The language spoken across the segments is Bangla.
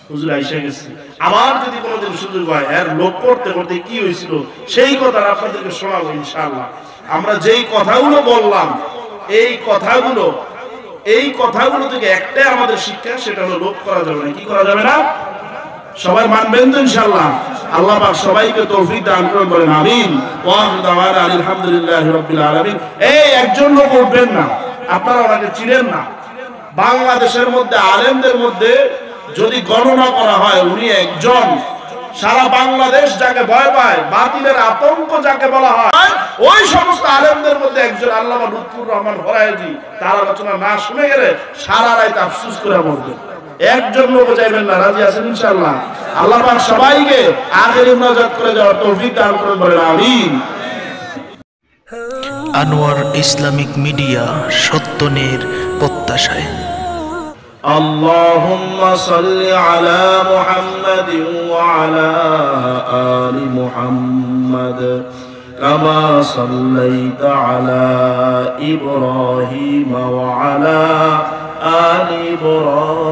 হুজুর আইসা গেছে। আবার যদি কোনোদিন সুযোগ হয় এর লোক করতে করতে কি হয়েছিল সেই কথা আপনাদেরকে শোনাবো ইনশাআল্লাহ। আমরা যেই কথাগুলো বললাম এই কথাগুলো থেকে একটাই আমাদের শিক্ষা, সেটা হলো লোক করা যাবে না। কি করা যাবে না? সবাই মানবেন তো ইনশাআল্লাহ? আল্লাহ পাক সবাইকে তৌফিক দান করুন, বলেন আমিন। ওয়া আখিরু দাওয়ানা আলহামদুলিল্লাহি রাব্বিল আলামিন। এই একজন লোক উঠবেন না, আপনারা ওনাকে চিনেন না। বাংলাদেশের মধ্যে আলেমদের মধ্যে যদি গণনা করা হয় উনি একজন। সারা বাংলাদেশ যাকে ভয় পায়, বাতিলের আতঙ্ক যাকে বলা হয়, ওই সমস্ত আলেমদের মধ্যে একজন আল্লামা লুৎফুর রহমান হরাইজি। তার আলোচনা না শুনে গেলে সারা রাত আফসোস করে মরবেন। একজন লোক যাইবেন না, রাজি আছেন ইনশাআল্লাহ? আল্লাহ পাক সবাইকে আখিরি মুনাজাত করে যাওয়ার তৌফিক দান করুন, বলেন আমিন। আনোয়ার ইসলামিক মিডিয়া, সত্যনের প্রত্যাশায়। اللهم صل على محمد وعلى آل محمد كما صليت على إبراهيم وعلى آل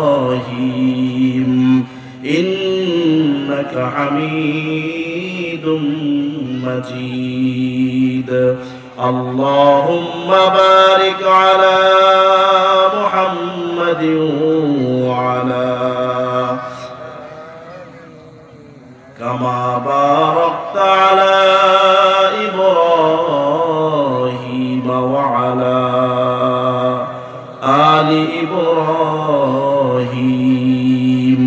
إبراهيم إنك حميد مجيد اللهم بارك على محمد وعلى كما باركت على إبراهيم وعلى آل إبراهيم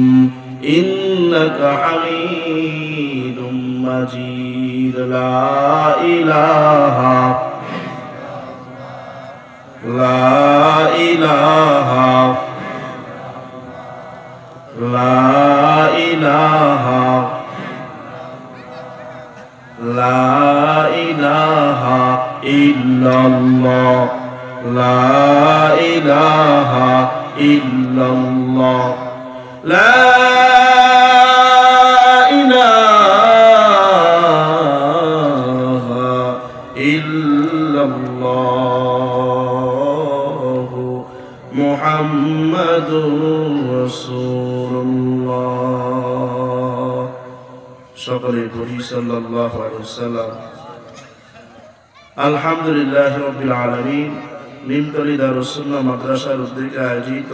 إنك حميد مجيد لا إله إلا الله لا إله إلا الله لا إله إلا الله محمد رسول الله সকলে বলি সাল্লাল্লাহু আলাইহি ওয়াসাল্লাম। আলহামদুলিল্লাহ রাব্বিল আলামিন। নিমতলী দারুস সুন্নাহ মাদ্রাসার উদ্যোগে আয়োজিত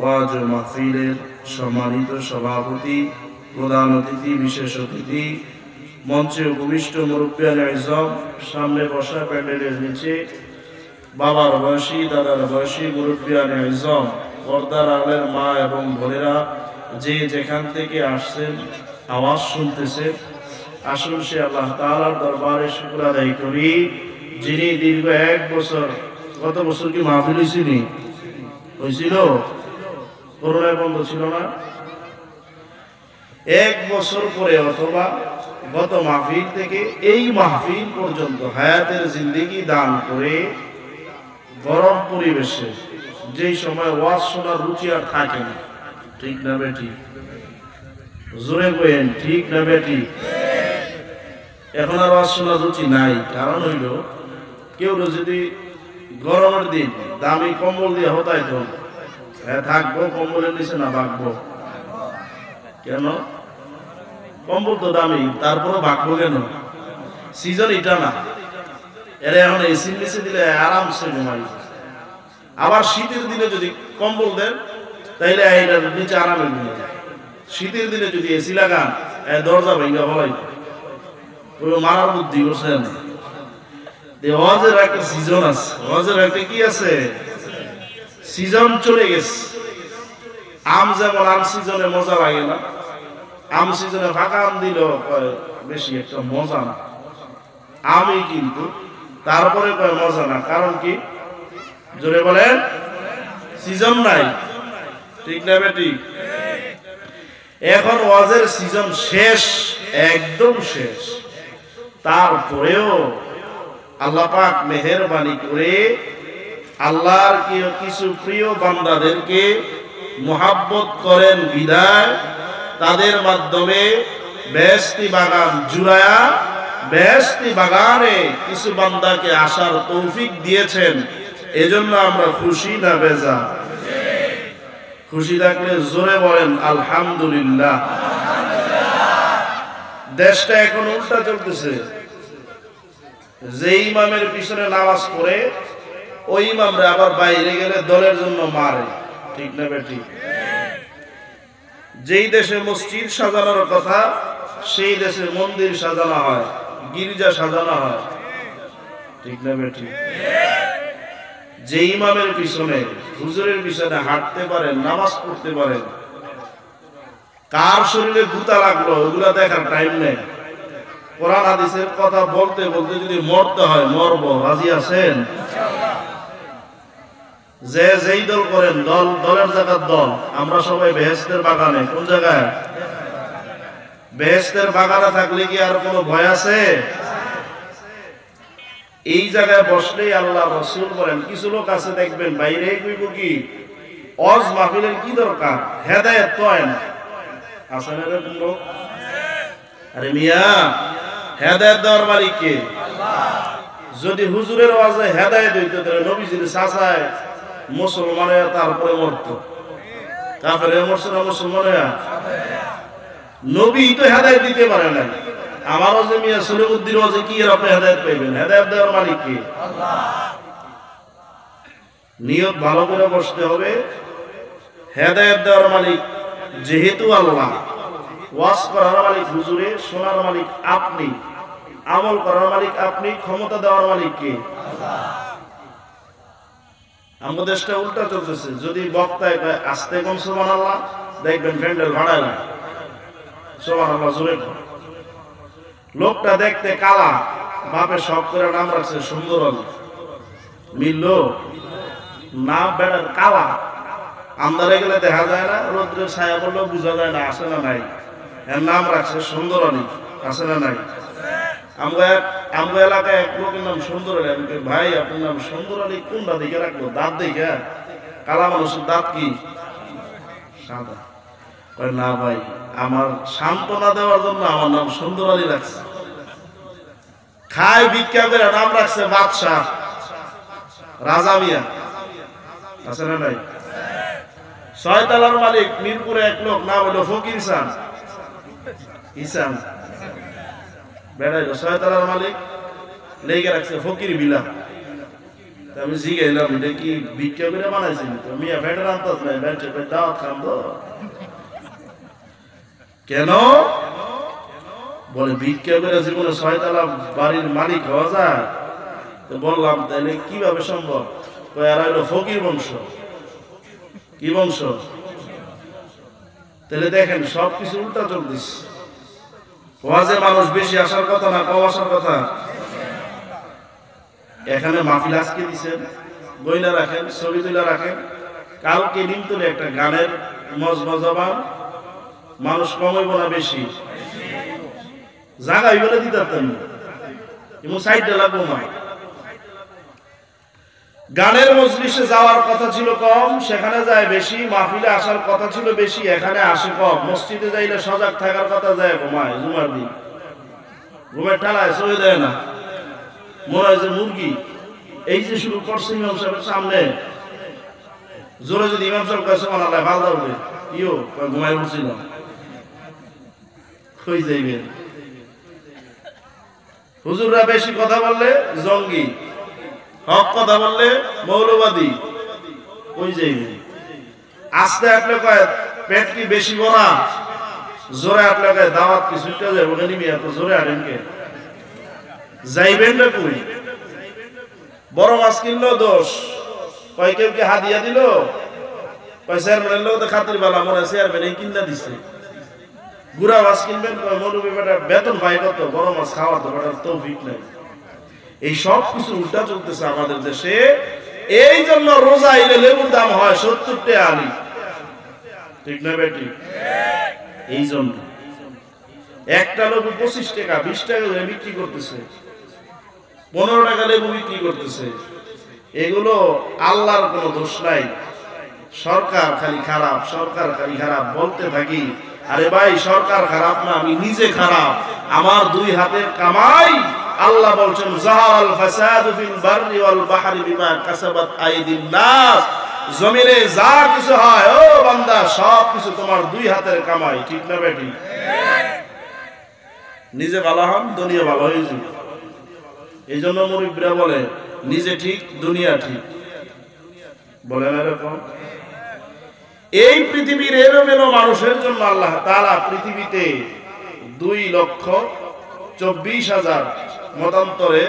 ওয়াজ মাহফিলের সম্মানিত সভাপতি, প্রধান অতিথি, বিশেষ অতিথি, মঞ্চে উপবিষ্ট মুরব্বিয়ানে আযম, সামনে বসা প্যান্ডেলের নিচে বাবার বয়সী, দাদার বয়সী মুরব্বিয়ানে আযম, পর্দার আলের মা এবং বোনেরা, যে যেখান থেকে আসছেন, আওয়াজ শুনতেছেন, আসুন সে আল্লাহ তাআলার দরবারে শুকর আদায় করি, যিনি দীর্ঘ 1 বছর, গত বছর কি মাহফিল হয়েছিল? করোনা বন্ধ ছিল না? 1 বছর পরে অথবা গত মাহফিল থেকে এই মাহফিল পর্যন্ত হায়াতের জিন্দেগি দান করে গরম পরিবেশে যেই সময় ওয়াজ শোনার রুচি আর থাকে না, ঠিক না বেটি? জোরে বলেন, ঠিক না বেটি? এখন আর ওয়াজ শোনার রুচি নাই। কারণ হইল কেউ যদি গরমের দিন দামি কম্বল দিয়ে হতাই তো থাকবো, কম্বলের নিচে না ভাগবো কেন? কম্বল তো দামি, তারপরে ভাগবো কেন? সিজন এটা না, এরা এখন এসির নিচে দিলে আরামসে ঘুমাই। আবার শীতের দিনে যদি কম্বল দেন তাইলে এটার নিচে আরামে ঘুমাই। শীতের দিনে যদি এসি লাগান দরজা ভেঙে হয়, মারার বুদ্ধি করছেন। ওয়াজের একটা সিজন আছে, ওয়াজের একটা কি আছে, সিজন চলে গেছে। আম যেমন আম সিজনে মজা লাগে না, আম সিজনে ফাঁকা আম দিল বেশি একটা মজা না, আমি কিন্তু তারপরে কয় মজা না। কারণ কি? জোরে বলেন, সিজন নাই, ঠিক না বেটি? এখন ওয়াজের সিজন শেষ, একদম শেষ। তারপরেও আল্লাহ পাক মেহেরবানি করে আল্লাহর কিছু প্রিয় বান্দাদেরকে মোহাব্বত করেন বিদায় তাদের মাধ্যমে বেহেশতি বাগান জুড়ায়া বেহেশতি বাগানে কিছু বান্দাকে আসার তৌফিক দিয়েছেন। এজন্য আমরা খুশি না বেজার? খুশি থাকলে জোরে বলেন আলহামদুলিল্লাহ। দেশটা এখন উল্টা চলতেছে। যে ইমামের পিছনে নামাজ পড়ে ওই ইমামরা আবার বাইরে গেলে দলের জন্য মারে, ঠিক না বেঠিক? যেই দেশে মসজিদ সাজানোর কথা সেই দেশে মন্দির সাজানো হয়, গির্জা সাজানো হয়, ঠিক না বেঠিক? যে ইমামের পিছনে হুজুরের পিছনে হাঁটতে পারেন, নামাজ পড়তে পারেন, কার শরীরে গুতা লাগলো ওগুলা দেখার টাইম নেই। কোরআন হাদিসের কথা বলতে বলতে যদি মরতে হয় মরব, রাজি আছেন? যে যেই দল করেন, দলের জায়গার দল। আমরা সবাই বেহেশতের বাগানে। কোন জায়গায়? বেহেশতের বাগানে থাকলে কি আর কোনো ভয় আছে? এই জায়গায় বসলেই আল্লাহ রাসূল বলেন, কিছু লোক আছে দেখবেন বাইরে কইব কি ওয়াজ মাহফিলের কি দরকার, হেদায়েত তো হয় না। আছে না এরকম লোক? আরে মিয়া, হেদায়েত দেওয়ার মালিক কে? যদি হুজুরের ওয়াজে হেদায়েত হইতো তাহলে নবীজির চাচায় মুসলমানের তারপরে মরতো। কাফের মরছে না মুসলমানেরা? নবী তো হেদায়েত দিতে পারে না। আমার ওয়াজে মিয়া সলিমুদ্দিন ওয়াজে কি এর আপনি হেদায়েত পাইবেন? হেদায়েত দেওয়ার মালিক কে? আল্লাহ। নিয়ত ভালো করে বসতে হবে। হেদায়েত দেওয়ার মালিক যেহেতু আল্লাহ, ওয়াজ করার মালিক হুজুরে, শোনার মালিক আপনি, আমল করার মালিক আপনি, ক্ষমতা দেওয়ার মালিক কে? আল্লাহ। আমাদের দেশটা উল্টা চলতেছে। যদি বক্তায় আস্তে কম সুবহানাল্লাহ, দেখবেন প্যান্ডেল ভাড়ায় না সুবহানাল্লাহ জোরে। লোকটা দেখতে কালা, বাপে শখ করে নাম রাখছে সুন্দর আলী। মিলল না? বেড়ার কালা, আন্দারে গেলে দেখা যায় না, রোদ্রের ছায়া পড়লেও বোঝা যায় না আছে না নাই। এর নাম রাখছে সুন্দর আলী, আছে না নাই? আমরা এলাকায় এক লোকের নাম সুন্দর আলী। আমি ভাই আপনার নাম সুন্দর আলী কোনটা দিকে রাখলো? দাঁত দেখে? কালা মানুষের দাঁত কি সাদা? না ভাই, আমার সান্ত্বনা দেওয়ার জন্য আমার নাম সুন্দর আলী রাখছে। খায় ভিক্ষা করে নাম রাখছে বাদশাহ, রাজা মিয়া, আছে না নাই? ছয়তলার মালিক মিরপুরে এক লোক, নাম হলো ফকির ইসান। ইসান বেড়াইলো, ছয়তলার মালিক লেগে রাখছে ফকির বিলা। আমি জিগাইলাম এটা কি ভিক্ষা করে বানাইছিল? মিয়া ফেটের আনতাস নাই, বেঞ্চে দাওয়াত খান তো। কেন? বলে ভিক্ষা করে জীবনে ছয়তলা বাড়ির মালিক হওয়া যায়? তো বললাম তাহলে কিভাবে সম্ভব? এরা হলো ফকির বংশ। কি বংশ? তাহলে দেখেন সবকিছু উল্টা চলতেছে। ওয়াজে মানুষ বেশি আসার কথা না কম আসার কথা? এখানে মাহফিল আজকে দিচ্ছেন, গয়না রাখেন, ছবি তুলে রাখেন, কালকে দিন তুলে একটা গানের মজমজাবান, মানুষ কমাইব না বেশি? জায়গা বলে দিতে পারতেন এবং সাইডে লাগবো না। গানের মজলিসে যাওয়ার কথা ছিল কম, সেখানে যায় বেশি। মাহফিলে আসার কথা ছিল বেশি, এখানে আসে কম। মসজিদে যাইলে সজাগ থাকার কথা, যায় ঘুমায়। জুমার দিন ঘুমের ঠালায় সই দেয় না, মনে হয় যে মুরগি। এই যে শুরু করছে ইমাম সাহেবের সামনে, জোরে যদি ইমাম সাহেব কাছে মানালে ভাল দাবে ইও ঘুমায় উঠছিল, কই যাইবেন? হুজুররা বেশি কথা বললে জঙ্গি, হক কথা বললে মৌলবাদী, কই যাইবেন? আস্তে আপনি কয় পেট কি বেশি বড়া, জোরে আপনি কয় দাওয়াত কি ছুটতে যাবো নিবি, এত জোরে আনেন কে? যাইবেন না কই? বড় মাছ কিনলো দোষ, কয় কেউ কি হাদিয়া দিল? কয় চেয়ারম্যানের লোক তো খাতির বালা, মনে চেয়ারম্যান এই কিনা দিচ্ছে। গুড়া মাছ কিনবেন, কয় মৌলবী বেটার বেতন পাই কত, বড় মাছ খাওয়ার তো বেটার তৌফিক নাই। এই সব কিছু উল্টা চলতেছে আমাদের দেশে। এই জন্য রোজা এলে লেবুর দাম হয় 70 টাকা আলি, ঠিক না বেটি? এই জন্য একটা লেবু 25 টাকা 20 টাকা করে বিক্রি করতেছে, 15 টাকা লেবু বিক্রি করতেছে। এগুলো আল্লাহর কোনো দোষ নাই। সরকার খালি খারাপ, সরকার খালি খারাপ বলতে থাকি। আরে ভাই সরকার খারাপ না, আমি নিজে খারাপ। আমার দুই হাতের কামাই। আল্লাহ বলছেন জাহারাল ফাসাদু ফিল বাররি ওয়াল বাহরি বিমা কাসাবাত আইদিন নাস জমিনে যা কিছু হয়, ও বান্দা, সব কিছু তোমার দুই হাতের কামাই। ঠিক না বেটি? নিজে ভালো হন, দুনিয়া ভালো হয়ে যাবে। এই জন্য মুরব্বীরা বলে নিজে ঠিক দুনিয়া ঠিক, বলেন এরকম। এই পৃথিবীর এলোমেলো মানুষের জন্য আল্লাহ তাআলা পৃথিবীতে 2,24,000 মতান্তরে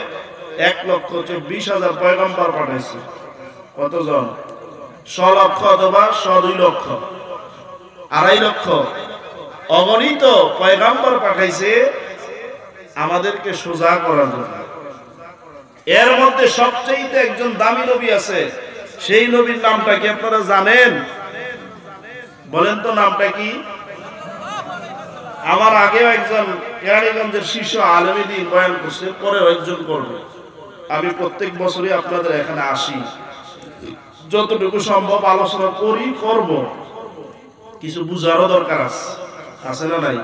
1,24,000 পয়গম্বর পাঠাইছে। কতজন? 100 লক্ষ অথবা 102 লক্ষ, 2.5 লক্ষ অগণিত পয়গম্বর পাঠাইছে আমাদেরকে সোজা করার জন্য। এর মধ্যে সবচেয়ে একজন দামি নবী আছে, সেই নবীর নামটা কি আপনারা জানেন? বলেন তো নামটা কি? আমার আগেও একজন কেরানীগঞ্জের শীর্ষ আলেমে দ্বীন বয়ান করছে, পরেও একজন করবে। আমি প্রত্যেক বছরই আপনাদের এখানে আসি, যতটুকু সম্ভব আলোচনা করি, করব। কিছু বুঝারও দরকার আছে না নাই?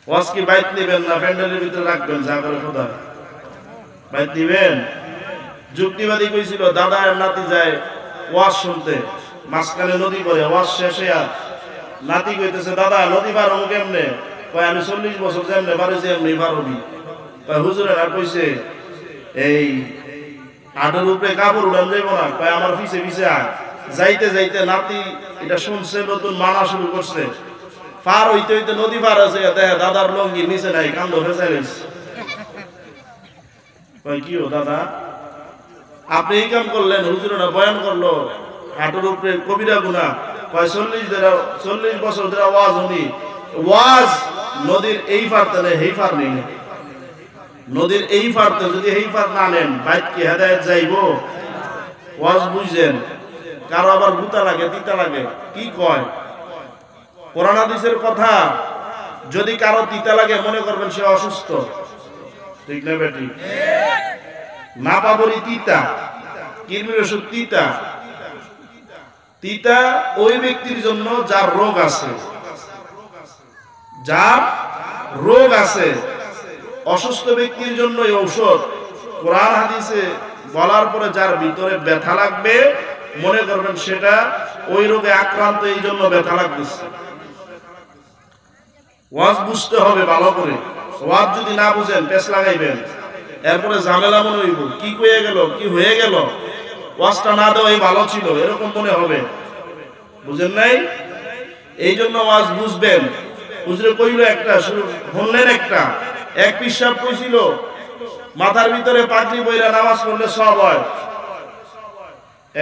ওয়াজ কি বাইত নেবেন না প্যান্ডেলের ভিতরে রাখবেন? যা করে খোদা, বাইত নিবেন। যুক্তিবাদী কইছিল দাদা আর নাতি যায় ওয়াজ শুনতে, মাঝখানে নদী পড়ে, ওয়াজ শেষে আর নাতি কইতেছে দাদা নদী পার হবো কেমনে? কয় আমি 40 বছর যেমনে পারেছি এমনি পারবি। কয় হুজুরের আর কইছে এই হাটের উপরে কাপড় উড়ান যাইব না? কয় আমার পিছে পিছে আয়। যাইতে যাইতে নাতি এটা শুনছে, নতুন মানা শুরু করছে। পার হইতে হইতে নদী পার আছে, দেখে দাদার লঙ্গি নিচে নাই, কান্দ ফেঁচাই রয়েছে। কয় কি ও দাদা, আপনি এই কাম করলেন? হুজুরেরা বয়ান করলো হাটের উপরে কবিরা গুনাহ। কয় 40 বছর ধরে ওয়াজ উনি ওয়াজ নদীর এই পার তাহলে এই পার নেই, নদীর এই পারতে যদি এই পার না নেন বাইত কি হেদায়েত যাইবো? ওয়াজ বুঝছেন? কারো আবার গুতা লাগে, তিতা লাগে, কি কয়? কোরআন হাদিসের কথা যদি কারো তিতা লাগে মনে করবেন সে অসুস্থ। ঠিক না বেটি? না পাবরি তিতা, কৃমির ওষুধ তিতা। তিতা ওই ব্যক্তির জন্য যার রোগ আছে, যার রোগ আছে। অসুস্থ ব্যক্তির জন্য এই ঔষধ। কোরআন হাদিসে বলার পরে যার ভিতরে ব্যথা লাগবে মনে করবেন সেটা ওই রোগে আক্রান্ত, এই জন্য ব্যথা লাগতেছে। ওয়াজ বুঝতে হবে ভালো করে। ওয়াজ যদি না বুঝেন পেছ লাগাইবেন, এরপরে ঝামেলা মনে হইব, কি কয়ে গেল, কি হয়ে গেল, ওয়াজটা না দেওয়াই ভালো ছিল, এরকম মনে হবে। বুঝেন নাই? এই জন্য ওয়াজ বুঝবেন। হুজুরে কইল একটা, শুনলেন একটা, এক পিসাব কইছিল মাথার ভিতরে পাগড়ি বইরা নামাজ পড়লে সব হয়।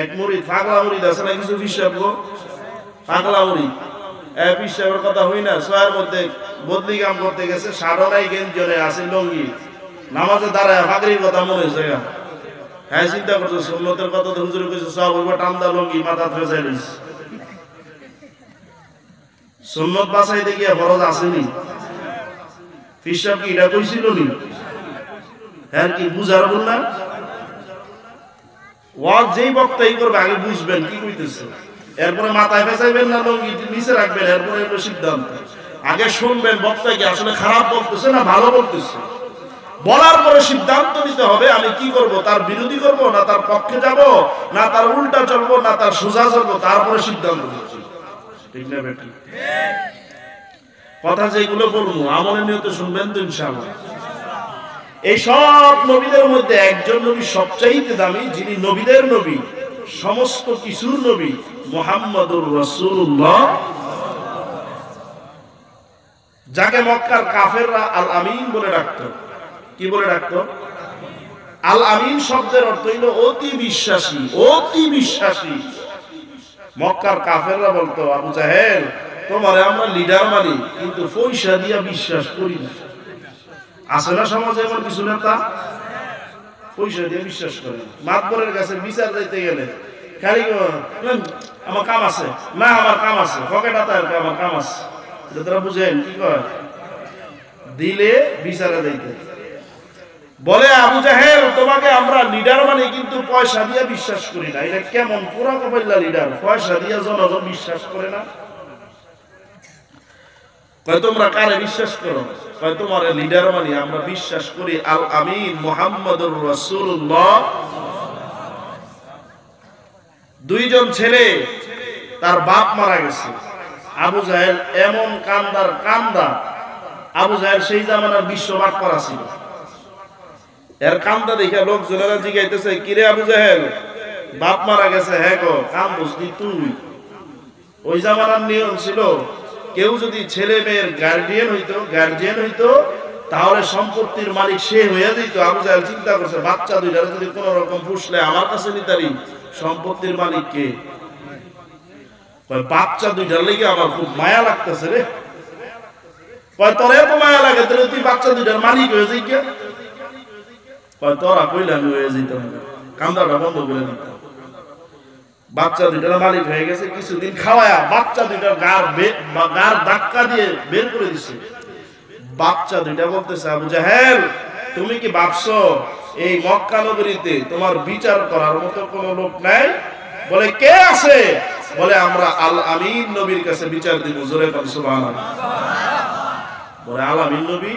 এক মুরিদ, পাগলা মুরিদ আছে না কিছু পিসাব গো, পাগলা মুরিদ, এক পিসাবের কথা হই না, ছয়ের মধ্যে বদলি কাম করতে গেছে, সাধনাই গেঞ্জনে আছে লঙ্গি, নামাজে দাঁড়ায় পাগড়ির কথা মনে হয়েছে। হ্যাঁ চিন্তা করছো সুন্নতের কথা তো হুজুরে কইছে সব হইব, টান্দা লঙ্গি মাথা ফেসাই লইছে। সুন্নত বাঁচাইতে গিয়ে ফরজ আসেনি? পিসাব কি এটা কইছিল নি? হ্যাঁ কি বুঝার বল না? ওয়াজ যেই বক্তাই করবে আগে বুঝবেন কি কইতেছে, এরপরে মাথায় ফেসাইবেন না, লঙ্গি নিচে রাখবেন, এরপরে এর সিদ্ধান্ত। আগে শুনবেন বক্তা কি আসলে খারাপ বলতেছে না ভালো বলতেছে। বলার পরে সিদ্ধান্ত নিতে হবে আমি কি করব, তার বিরোধী করব না তার পক্ষে যাব, না তার উল্টা চলবো না তার সোজা চলবো, তারপরে সিদ্ধান্ত নিচ্ছি। ঠিক না বেটি? কথা যেগুলো বলবো আমলের নিয়তে শুনবেন তো ইনশাআল্লাহ। এই সব নবীদের মধ্যে একজন নবী সবচাইতে দামি, যিনি নবীদের নবী, সমস্ত কিছুর নবী, মুহাম্মদুর রাসূলুল্লাহ, যাকে মক্কার কাফেররা আল আমিন বলে ডাকতো। কি বলে ডাকতো? আল আমিন শব্দের অর্থ হইল অতি বিশ্বাসী, অতি বিশ্বাসী। মক্কার কাফেররা বলতো আবু জাহেল তোমারে আমরা লিডার মানি, কিন্তু পয়সা দিয়া বিশ্বাস করি না। আছে না সমাজে এমন কিছু নেতা, পয়সা দিয়ে বিশ্বাস করে না। মাতবরের কাছে বিচার দিতে গেলে খালি আমার কাম আছে, না আমার কাম আছে, পকেট আতার আমার কাম আছে, তারা বুঝেন কি কয় দিলে বিচারে দিতে বলে আবু জাহেল তোমাকে আমরা লিডার মানে কিন্তু পয়সা দিয়ে বিশ্বাস করি না। এটা কেমন পুরা কপাইলা লিডার, পয়সা দিয়ে জনগণ বিশ্বাস করে না। কয় তোমরা কারে বিশ্বাস করো? কয় তোমার লিডার মানে আমরা বিশ্বাস করি আল আমিন মুহাম্মদুর রাসূলুল্লাহ। দুইজন ছেলে, তার বাপ মারা গেছে। আবু জাহেল এমন কান্দা, আবু জাহেল সেই জামানার বিশ্ববাদ করা ছিল। এর কান্দা দেখে লোকজনেরা জিজ্ঞাইতেছে, কিরে আবু জাহেল, বাপ মারা গেছে? হ্যাঁ গো, কাম বুঝলি তুই? ওই জামানার নিয়ম ছিল, কেউ যদি ছেলে মেয়ের গার্জিয়ান হইতো তাহলে সম্পত্তির মালিক সে হয়ে যেত। আবু জাহেল চিন্তা করছে, বাচ্চা দুইটারে যদি কোন রকম পুষলে আমার কাছে নিতারি, সম্পত্তির মালিক কে? বাচ্চা দুইটার লেগে আমার খুব মায়া লাগতেছে রে। তোর এত মায়া লাগে, তাহলে তুই বাচ্চা দুইটার মালিক হয়ে যাই কে? তোরা কইলে আমি হয়ে যেতাম, কান্দাটা বন্ধ করে দিতাম। বাচ্চা দুইটার মালিক হয়ে গেছে, কিছুদিন খাওয়ায়া বাচ্চা দুইটার গার ধাক্কা দিয়ে বের করে দিছে। বাচ্চা দুইটা বলতেছে, আবু জাহেল, তুমি কি ভাবছো এই মক্কা নগরীতে তোমার বিচার করার মতো কোন লোক নাই? বলে, কে আছে? বলে, আমরা আল আমিন নবীর কাছে বিচার দিব। জোরে বল সুবহানাল্লাহ। বলে, আল আমিন নবী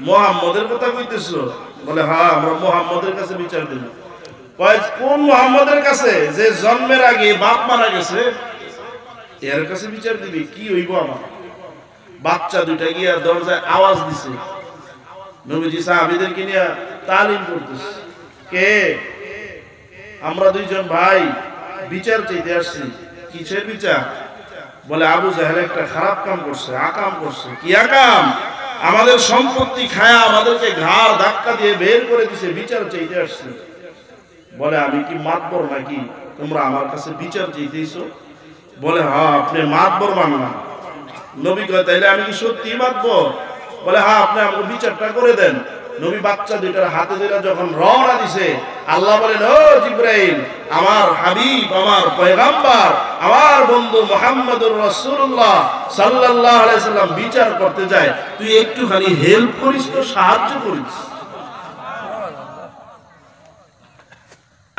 মুহাম্মদের কথা কইতেছো? বলে, হ্যাঁ, আমরা মুহাম্মদের কাছে বিচার দিব। কোন মুহাম্মদের কাছে? যে জন্মের আগে বাপ মারা গেছে, এর কাছে বিচার দিবি? কি হইব আমার? বাচ্চা দুইটা গিয়া দরজায় আওয়াজ দিছে। নবীজি সাহাবীদেরকে নিয়ে তালিম করতেছে, কে? আমরা দুইজন ভাই বিচার চাইতে আসছি। কিসের বিচার? বলে, আবু জাহেল একটা খারাপ কাম করছে, আকাম করছে। কি আকাম? আমাদের সম্পত্তি খায়া আমাদেরকে ঘাড় ধাক্কা দিয়ে বের করে দিছে, বিচার চাইতে আসছে। বলে, আমি কি মাতবর নাকি তোমরা আমার কাছে বিচার চাইতেছো? বলে, হ্যাঁ, আপনি মাতবর বাংলা। নবী কয়, তাইলে আমি কি সত্যি মাতবর? বলে, হ্যাঁ, আপনি আমাকে বিচারটা করে দেন। নবী বাচ্চা দুইটার হাতে ধরে যখন রওনা দিছে, আল্লাহ বলেন, ও জিবরাইল, আমার হাবিব, আমার পয়গাম্বর, আমার বন্ধু মুহাম্মদুর রাসূলুল্লাহ সাল্লাল্লাহু আলাইহি সাল্লাম বিচার করতে যায়, তুই একটুখানি হেল্প করিস, তো সাহায্য করিস।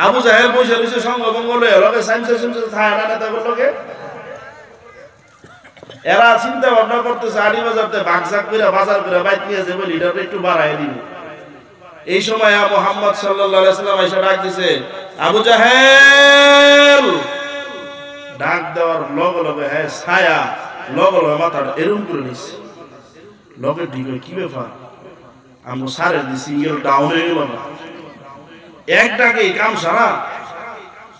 আবু জাহেল বসে রয়েছে সঙ্গভঙ্গ লগে সাইন্সে থায় না নেতা লোকে। এরা চিন্তা ভাবনা করতেছে, আড়ি বাজারতে বাগজাক করে বাজার করে বাইক নিয়ে যাবে, লিডারটা একটু বাড়াই দিব। এই সময় মুহাম্মদ সাল্লাল্লাহু আলাইহি সাল্লাম এসে ডাক দিছে, আবু জাহেল। ডাক দেওয়ার লগে লগে হ্যাঁ ছায়া লগে লগে মাথাটা এরম করে নিছে। লগে ঠিক কি ব্যাপার, আমরা সারের দি সিঙ্গেল ডাউন হয়ে গেল না। এক ডাকে কাম সারা।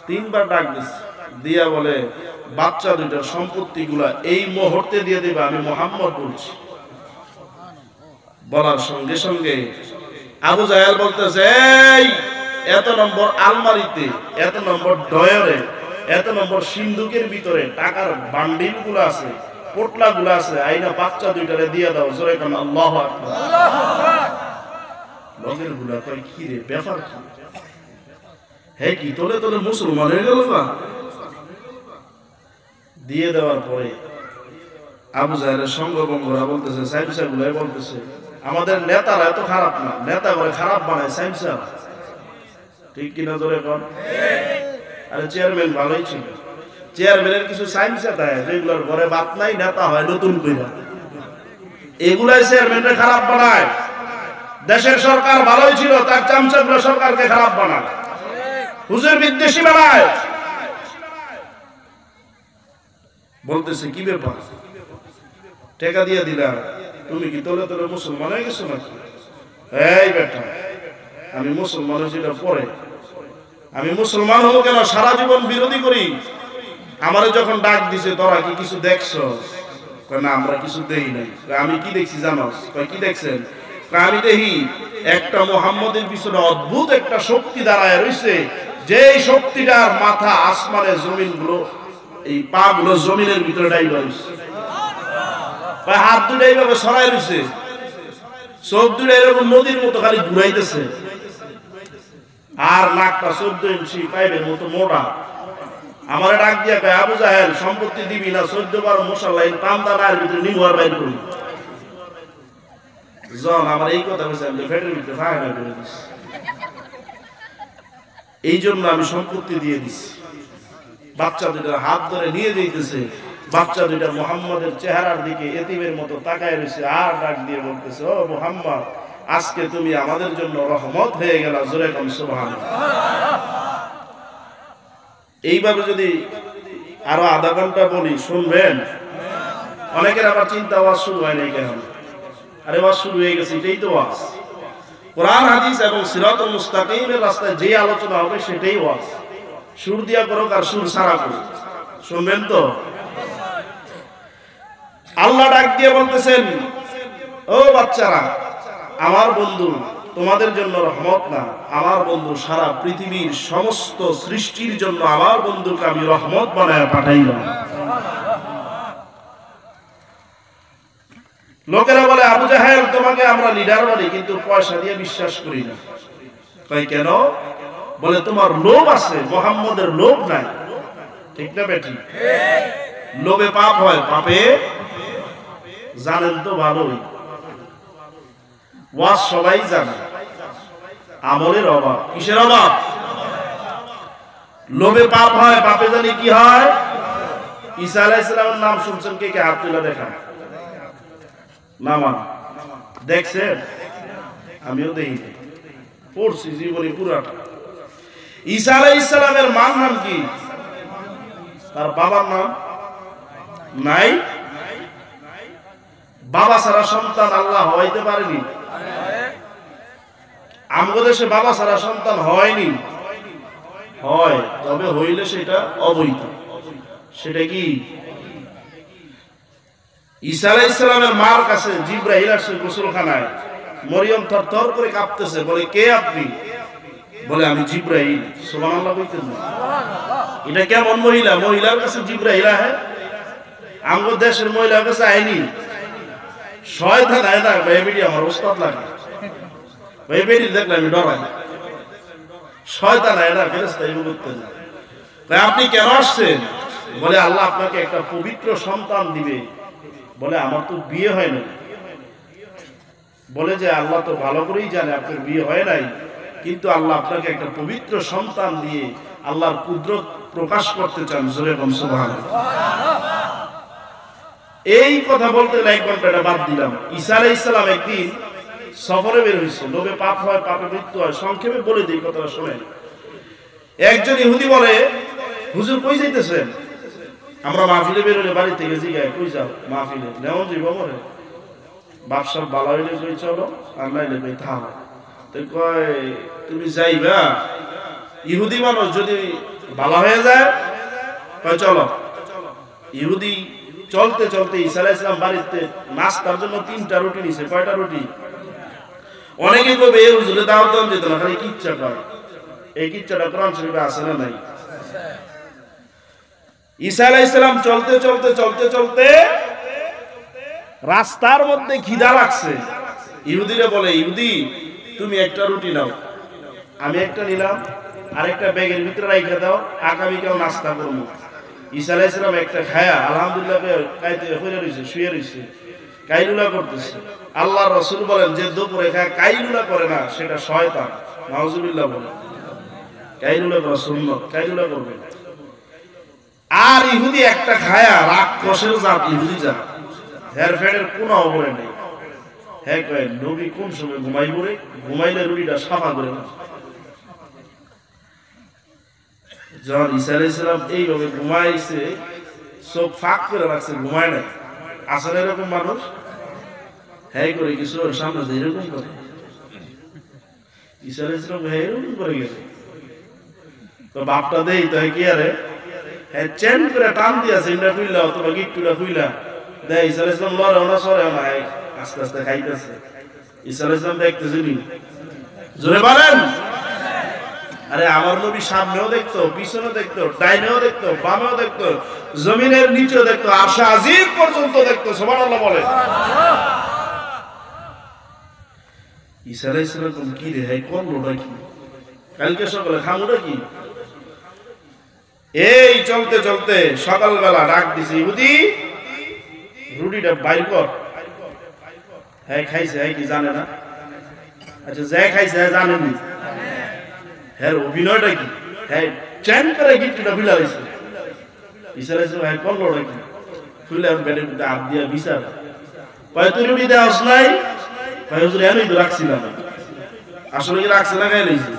তিনবার ডাক দিছে, দিয়া বলে, বাচ্চা দুইটার সম্পত্তি গুলা এই মুহূর্তে দিয়ে দেবে, আমি মুহাম্মদ বলছি। বলার সঙ্গে সঙ্গে আবু জাহেল বলতেছে, এই এত নম্বর আলমারিতে, এত নম্বর ডয়ারে, এত নম্বর সিন্ধুকের ভিতরে টাকার বান্ডিল গুলো আছে, পোটলা গুলো আছে, আইনা বাচ্চা দুইটারে দিয়ে দাও। জোরে কান আল্লাহু আকবার। লগের গুলা কই, কি রে ব্যাপার কি? হে কি তোলে তোলে মুসলমান হয়ে গেল না? দিয়ে দেওয়ার পরে আবু জাহেলের সঙ্গভঙ্গরা বলতেছে, সাহেব সাহেবগুলাই বলতেছে, আমাদের নেতারা এত খারাপ না, নেতা করে খারাপ বানায় সাহেব সাহেব। ঠিক কিনা জোরে কর? আরে চেয়ারম্যান ভালোই ছিল, চেয়ারম্যানের কিছু সাইন্সে দেয় যেগুলোর ঘরে বাত নাই, নেতা হয় নতুন কইরা, এগুলাই চেয়ারম্যানরে খারাপ বানায়। দেশের সরকার ভালোই ছিল, তার চামচাগুলো সরকারকে খারাপ বানায়, হুজুর বিদ্বেষী বানায়। বলতেছে, কি ব্যাপার, টাকা দিয়ে দিলা, তুমি কি তোলে তোলে মুসলমান হয়ে গেছো নাকি? এই বেটা, আমি মুসলমান হয়েছি পরে, আমি মুসলমান হবো কেন? সারা জীবন বিরোধী করি। আমারে যখন ডাক দিছে, তোরা কি কিছু দেখছো? না, আমরা কিছু দেই নাই। আমি কি দেখছি জানোস? কি দেখছেন? আমি দেখি একটা মুহাম্মদের পিছনে অদ্ভুত একটা শক্তি দাঁড়ায় রয়েছে, যে শক্তিটার মাথা আসমানে, জমিন গুলো, এই পা গুলো জমিনের ভিতরে ডাইবা রয়েছে, হাত দুটো এইভাবে সরাই রয়েছে, চোখ দুটো এরকম নদীর মতো খালি ঘুরাইতেছে, আর নাকটা 14 ইঞ্চি পাইপের মতো মোটা। আমার ডাক দিয়া কয়, আবু জাহেল, সম্পত্তি দিবি না? 14 বার মশালাই পান্তার ভিতরে নিমুয়ার বাইর করবি। জন আমার এই কথা বলছে, আমি ফেটের ভিতরে ফায়না করে দিচ্ছি। এই জন্য আমি সম্পত্তি দিয়ে দিচ্ছি। বাচ্চা দুটার হাত ধরে নিয়ে যাইতেছে, বাচ্চা দুইটা মুহাম্মাদের চেহারার দিকে এতিমের মতো তাকায় রয়েছে, আর ডাক দিয়ে বলতেছে, ও মুহাম্মদ, আজকে তুমি আমাদের জন্য রহমত হয়ে গেলা। জোরে কোন সুবহানাল্লাহ। এইভাবে যদি আরো আধা ঘন্টা বলি শুনবেন? অনেকের আবার চিন্তা ওয়াজ শুরু হয় নাই কেন? আরে ওয়াজ শুরু হয়ে গেছে, এটাই তো ওয়াজ। কোরআন হাদিস এবং সিরাতুল মুস্তাকিমের রাস্তায় যে আলোচনা হবে সেটাই ওয়াজ। সুর দিয়া করুক আর সুর ছাড়া করুক, শুনবেন তো? আল্লাহ ডাক দিয়ে বলতেছেন, ও বাচ্চারা, আমার বন্ধু তোমাদের জন্য রহমত না, আমার বন্ধু সারা পৃথিবীর সমস্ত সৃষ্টির জন্য আমার বন্ধুকে আমি রহমত বানায় পাঠাইলাম। লোকেরা বলে, আবু জাহেল তোমাকে আমরা লিডার বলি, কিন্তু পয়সা দিয়ে বিশ্বাস করি না। তাই কেন? বলে তোমার লোভ আছে, মুহাম্মদের লোভ নাই। ঠিক না বেটি? লোভে পাপ হয়, পাপে জানেন তো ভালোই। ওয়াজ সবাই জানে, আমলের অভাব। কিসের অভাব? লোভে পাপ হয়, পাপে জানি কি হয়? ঈসা আলাইহিস সালামের নাম শুনছেন? কে কে হাত তুলে দেখান। নামান দেখছেন? আমিও দেখিনি, পড়ছি জীবনী পুরাটা। ঈসা আলাইহিস সালামের মার নাম কি? তার বাবার নাম নাই? বাবা ছাড়া সন্তান আল্লাহ হইতে পারেনি। আমগো দেশে বাবা ছাড়া সন্তান হয়নি, হয় তবে হইলে সেটা অবৈধ। সেটা কি? ঈসা আলাইহিস সালামের মার কাছে জিবরাইল আসে গোসলখানায়। মরিয়ম থরথর করে কাঁপতেছে, বলে কে আপনি? বলে আমি জিবরাইল। সুবহানাল্লাহ কইতেন না? এটা কেমন মহিলা? মহিলার কাছে জিবরাইল আহে? আমগো দেশের মহিলার কাছে আইনি। শয়তান আয় না ভাই, বেটি আমার ওস্তাদ লাগে ভাই, বেটি দেখলে আমি ডরাই। শয়তান আয় না, ফেরেশতা এমন করতে না। ভাই আপনি কেন আসছেন? বলে আল্লাহ আপনাকে একটা পবিত্র সন্তান দিবে। বলে আমার তো বিয়ে হয় নাই। বলে যে আল্লাহ তো ভালো করেই জানে আপনার বিয়ে হয় নাই, কিন্তু আল্লাহ আপনাকে একটা পবিত্র সন্তান দিয়ে আল্লাহর কুদরত প্রকাশ করতে চান। জোরে বলুন সুবহানাল্লাহ। এই কথা বলতে 1 ঘন্টাটা বাদ দিলাম। ঈসা আলাইহিস সালাম একদিন সফরে বের হইছে। লোভে পাপ হয়, পাপে মৃত্যু হয়। সংক্ষেপে বলে দিই, কথাটা শুনেন। একজন ইহুদি বলে, হুজুর কই যাইতেছেন? আমরা মাহফিলে বের হলে বাড়ি থেকে জিগায়, কই যাও? মাহফিলে। নেমন যাইব মরে বাপসাব বালা হইলে কই চলো, আর নাইলে কই থাম। তো কয় তুমি যাইবা? ইহুদি মানুষ যদি বালা হয়ে যায়, কয় চলো। ইহুদি চলতে চলতে ঈসা আলাইহিস সালাম বাড়িতে নাস্তার জন্য 3টা রুটি নিছে। কয়টা রুটি? অনেকে কবে এই হুজুরে দাওয়াত দেন যেত না, খালি কিচ্ছা করে। এই কিচ্ছাটা কোরআন শরীফে আছে না নাই? ঈসা আলাইহিস সালাম চলতে চলতে চলতে চলতে রাস্তার মধ্যে খিদা লাগছে। ইহুদিরা বলে, ইহুদি তুমি একটা রুটি নাও, আমি একটা নিলাম, আরেকটা ব্যাগের ভিতরে রাইখা দাও, আগামীকাল নাস্তা করবো। ঈসা আলাইহিস সালাম একটা খায়া আলহামদুলিল্লাহ কাইতে হইরা রইছে, শুয়ে রইছে, কাইলুলা করতেছে। আল্লাহর রাসূল বলেন, যে দুপুরে খায় কাইলুলা করে না সেটা শয়তান। নাউজুবিল্লাহ বলেন। কাইলুলা করা সুন্নাত, কাইলুলা করবে। আর ইহুদি একটা খায়া রাক্ষসের জাত, ইহুদি জাত, হের ফেডের কোনো অবরে নেই। হ্যাঁ কয় নবী কোন সময় ঘুমাই পড়ে? ঘুমাইলে রুটিটা সাফা করে না। যখন ঈসা আলাইহিস সালাম এইভাবে ঘুমাইছে, চোখ ফাঁক করে রাখছে, ঘুমায় নাই। আসলে এরকম মানুষ হ্যাঁ করে কিছু ওর সামনে এরকম করে। ঈসা আলাইহিস সালাম হ্যাঁ এরকম করে গেছে। তো বাপটা দেই তো কি আরে হ্যাঁ চেন করে টান দিয়েছে, ইন্ডা খুইলা অথবা গিট্টুটা খুইলা দেয়। ঈসা আলাইহিস সালাম লড়ে না সরে না, আস্তে আস্তে খাইতেছে। ঈসা আলাইহিস সালাম দেখতেছে নি, জোরে বলেন। আরে আমার নবী সামনেও দেখতো, পিছনেও দেখতো, ডাইনেও দেখতো, বামেও দেখতো, জমিনের নিচেও দেখতো, আরশে আজিম পর্যন্ত দেখতো। সুবহানাল্লাহ বলে। ঈসা আলাইহিস সালাম কি রে হ্যাঁ করলোটা কি? কালকে সকালে খামুটা কি? এই চলতে চলতে সকালবেলা ডাক দিছে, ইহুদি রুটিটা বাইর কর। হ্যাঁ খাইছে, হ্যাঁ কি জানে না? আচ্ছা যা খাইছে হ্যাঁ জানেনি, হ্যাঁ অভিনয়টা কি? হ্যাঁ চেন করে গিট্টুটা খুলে হয়েছে। ঈসা আলাইহিস সালাম হ্যাঁ করলোটা কি? খুলে ব্যাটের মধ্যে হাত দিয়া বিচার, কয় তুই রুটি দেওয়াস নাই? কয় হুজুর এমনি তো রাখছিলাম। আসলে কি রাখছে না? খাই লইছে।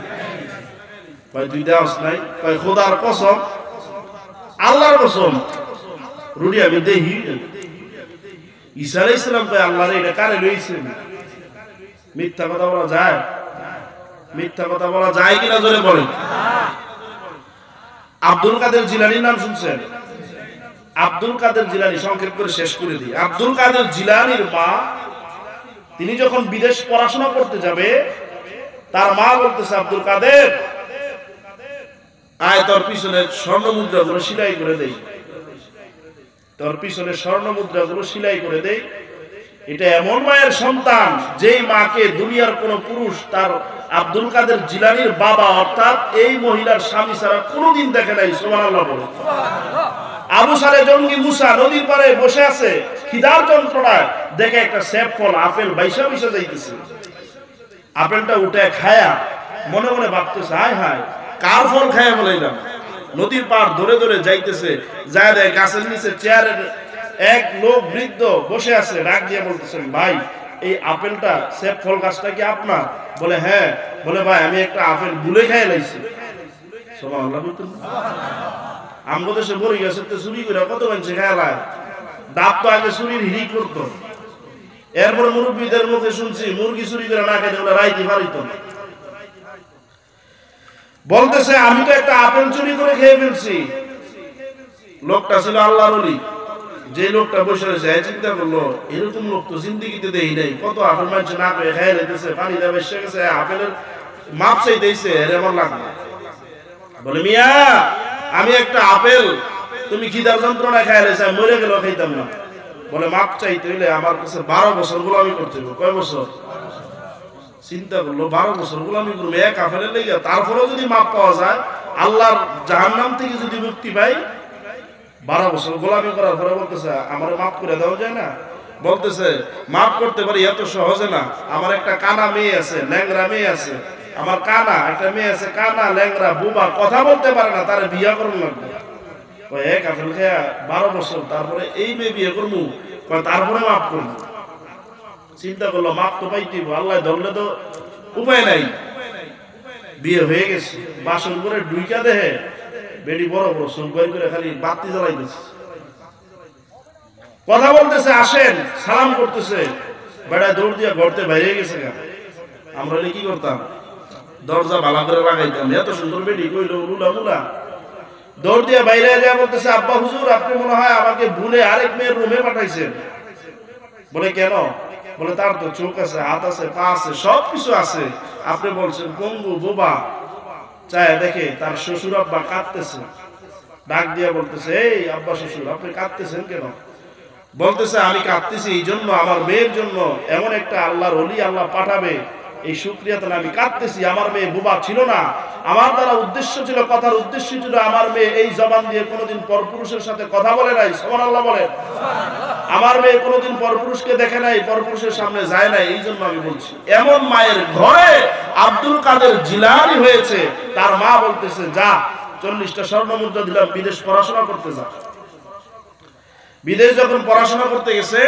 কয় তুই দেওয়াস নাই? কয় খোদার কসম আল্লাহর কসম রুটি আমি দেখি ঈসা আলাইহিস সালাম কয় আল্লাহরে এটা কারে লইছেন? মিথ্যা কথা বলা যায়? মিথ্যা কথা বলা যায় কিনা জোরে বলেন। আব্দুল কাদের জিলানীর নাম শুনছেন? আব্দুল কাদের জিলানী, সংক্ষেপ করে শেষ করে দিই। আব্দুল কাদের জিলানীর মা, তিনি যখন বিদেশ পড়াশোনা করতে যাবে, তার মা বলতেছে, আব্দুল কাদের আয় তোর পিছনে স্বর্ণ মুদ্রাগুলো সেলাই করে দেই, তোর পিছনে স্বর্ণ মুদ্রাগুলো সেলাই করে দেই। এটা এমন মায়ের সন্তান যেই মাকে দুনিয়ার কোন পুরুষ তার আব্দুল কাদের জিলানীর বাবা অর্থাৎ এই মহিলার স্বামী ছাড়া কোনোদিন দেখে নাই। সুবহানাল্লাহ বলে। আবু সালে জঙ্গি মুসা নদীর পাড়ে বসে আছে, খিদার যন্ত্রণায় দেখে একটা সেব ফল আপেল বাইসা বাইসা যাইতেছে। আপেলটা উঠে খায়া মনে মনে ভাবতেছে, হায় হায় কার ফল খায়া বলাইলাম। নদীর পাড় ধরে ধরে যাইতেছে, যায় দেয় গাছের নিচে চেয়ারের এক লোক বৃদ্ধ বসে আছে, ডাক দিয়ে বলতেছেন, ভাই এই আপেলটা সেব ফল গাছটা কি আপনার? বলে হ্যাঁ। বলে ভাই আমি একটা আপেল ভুলে খাই লাইছি। সুবহানাল্লাহ বলতেন। আমগো দেশে বড়ি গাছের তো চুরি করে কত মানুষ খায়, দাঁত তো আগে চুরির হিড়ি করতো। এরপরে মুরব্বীদের মুখে শুনছি মুরগি চুরি করে না খেতে ওরা রাইতে পারিত না। বলতেছে আমি তো একটা আপেল চুরি করে খেয়ে ফেলছি। লোকটা ছিল আল্লাহর ওলি। যে লোকটা বসে রয়েছে চিন্তা করলো, এরকম লোক তো জিন্দিগিতে দেই নাই, কত আপেল মানুষ না করে খেয়ে লেগেছে, পানি দেবে এসে গেছে, আপেলের মাপ চাই দিয়েছে, এর এমন লাগবে। বলে মিয়া আমি একটা আপেল, তুমি খিদার যন্ত্রণা খেয়ে লেছে, মরে গেল খাইতাম না। বলে মাপ চাইতে হইলে আমার কাছে 12 বছর গোলামি করতে হবে। কয় বছর? চিন্তা করলো 12 বছর গোলামি করবো এক আপেলের লেগে, তারপরেও যদি মাপ পাওয়া যায়, আল্লাহর জাহান্নাম থেকে যদি মুক্তি পাই, 12 বছর গোলামি করার পরে বলতেছে আমার মাফ করে দেওয়া যায় না? বলতেছে মাফ করতে পারি এত সহজে না। আমার একটা কানা মেয়ে আছে, ল্যাংরা মেয়ে আছে, আমার কানা একটা মেয়ে আছে, কানা ল্যাংরা বুবা, কথা বলতে পারে না, তার বিয়ে করুন লাগবে। এক আপেল খেয়া 12 বছর, তারপরে এই মেয়ে বিয়ে করবো, তারপরে মাফ করবো। চিন্তা করলো মাপ তো পাইতেই, আল্লাহ ধরলে তো উপায় নাই। বিয়ে হয়ে গেছে, বাসন করে ডুইকা দেহে বেডি বড় বড় চোখ বাইর করে খালি বাতি জ্বালাইতেছে, কথা বলতেছে, আসেন সালাম করতেছে। বেড়ায় দৌড় দিয়ে ঘরতে বাইরে গেছে। আমরা কি করতাম? দরজা ভালো করে লাগাইতাম। এত সুন্দর বেডি কইলো লুলা মুলা, দৌড় দিয়ে বাইরে যা বলতেছে, আব্বা হুজুর আপনি মনে হয় আমাকে ভুলে আরেক মেয়ের রুমে পাঠাইছেন। বলে কেন? বলে তার তো চোখ আছে, হাত আছে, পা আছে, সবকিছু আছে, আপনি বলছেন পঙ্গু বোবা। চায় দেখে তার শ্বশুর আব্বা কাঁদতেছে, ডাক দিয়ে বলতেছে, এই আব্বা শ্বশুর আপনি কাঁদতেছেন কেন? বলতেছে আমি কাঁদতেছি এই জন্য, আমার মেয়ের জন্য এমন একটা আল্লাহর ওলি আল্লাহ পাঠাবে, এই শুকরিয়াতে আমি কাঁদতেছি। আমার মেয়ে বোবা ছিল না, আমার দ্বারা উদ্দেশ্য ছিল, কথার উদ্দেশ্য ছিল আমার মেয়ে এই জবান দিয়ে কোনোদিন পরপুরুষের সাথে কথা বলে নাই। সুবহানাল্লাহ বলেন। আমার মেয়ে কোনোদিন পরপুরুষকে দেখে নাই, পরপুরুষের সামনে যায় নাই, এই জন্য আমি বলছি। এমন মায়ের ঘরে আব্দুল কাদের জিলানী হয়েছে, তার মা বলতেছে যা 40টা স্বর্ণ মুদ্রা দিলাম, বিদেশ পড়াশোনা করতে যা। বিদেশ যখন পড়াশোনা করতে গেছে,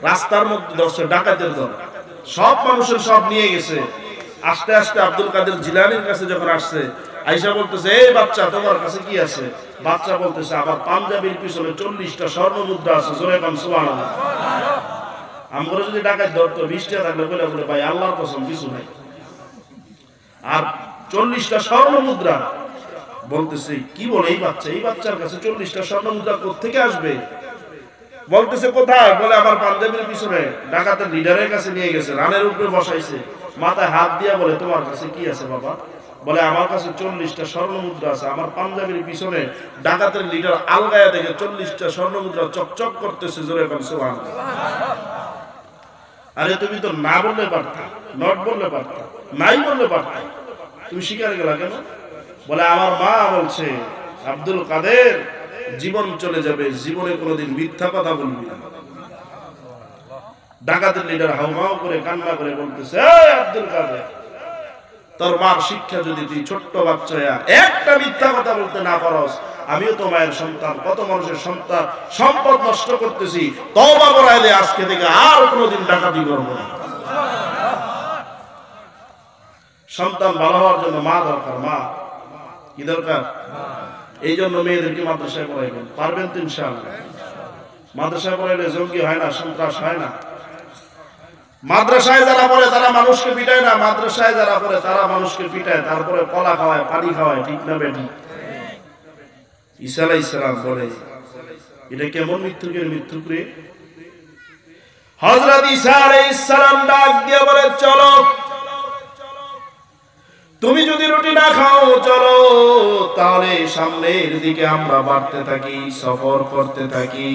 রাস্তার মধ্যে ধরছে ডাকাতের দল, সব মানুষের সব নিয়ে গেছে। আস্তে আস্তে আব্দুল কাদের জিলানীর কাছে যখন আসছে, আয়েশা বলতেছে, এই বাচ্চা তোমার কাছে কি আছে? বাচ্চা বলতেছে আমার পাঞ্জাবির পিছনে 40টা স্বর্ণ মুদ্রা আছে। জোরে কাম সুবহানাল্লাহ। আমরা যদি ডাকাত ধরতো 20টা থাকলে বলে বলে ভাই আল্লাহর কসম কিছু নাই, আর 40টা স্বর্ণ মুদ্রা। বলতেছে কি বলে এই বাচ্চা, এই বাচ্চার কাছে 40টা স্বর্ণ মুদ্রা কোত্থেকে আসবে? বলতেছে কোথায়? বলে আমার পাঞ্জাবির পিছনে ডাকাতের লিডারের কাছে নিয়ে গেছে, রানের উপরে বসাইছে, মাথায় হাত দিয়া বলে তোমার কাছে কি আছে বাবা? বলে আমার কাছে 40টা স্বর্ণ মুদ্রা আছে। আমার পাঞ্জাবির পিছনে ডাকাতের লিডার আলগায়া দেখে 40টা স্বর্ণ মুদ্রা চকচক করতেছে। জোরে বলেন সুবহানাল্লাহ। আরে তুমি তো না বললে পারতা, নট বললে পারতা, নাই বললে পারতা, তুমি স্বীকার গেলা কেন? বলে আমার মা বলছে আব্দুল কাদের জীবন চলে যাবে, জীবনে কোনোদিন মিথ্যা কথা বলবি না। ডাকাতের লিডার হাউমাউ করে কান্না করে বলতেছে, এই আব্দুল কাদের, তোর মার শিক্ষা যদি তুই ছোট্ট বাচ্চা একটা মিথ্যা কথা বলতে না পারস, আমিও তো মায়ের সন্তান, কত মানুষের সন্তান সম্পদ নষ্ট করতেছি, তওবা করায় দে, আজকে থেকে আর কোনোদিন ডাকাতি করবো না। সন্তান ভালো হওয়ার জন্য মা দরকার। মা কি দরকার? এই জন্য মেয়েদেরকে মাদ্রাসায় পড়াইবেন, পারবেন তো ইনশাআল্লাহ? মাদ্রাসায় পড়াইলে জঙ্গি হয় না, সন্ত্রাস হয় না। মাদ্রাসায় যারা পড়ে তারা মানুষকে পিটায় না, মাদ্রাসায় যারা পড়ে তারা মানুষকে পিটায়, তারপরে কলা খাওয়ায়, পানি খাওয়ায়। ঠিক না বেটি? ঈসা আলাইহিস সালাম বলে, এটা কেমন মৃত্যুকে মৃত্যু করে? হযরত ঈসা আলাইহিস সালাম ডাক দিয়ে বলে, চলো, তুমি যদি রুটি না খাও চলো, তাহলে সামনের দিকে আমরা বাড়তে থাকি, সফর করতে থাকি।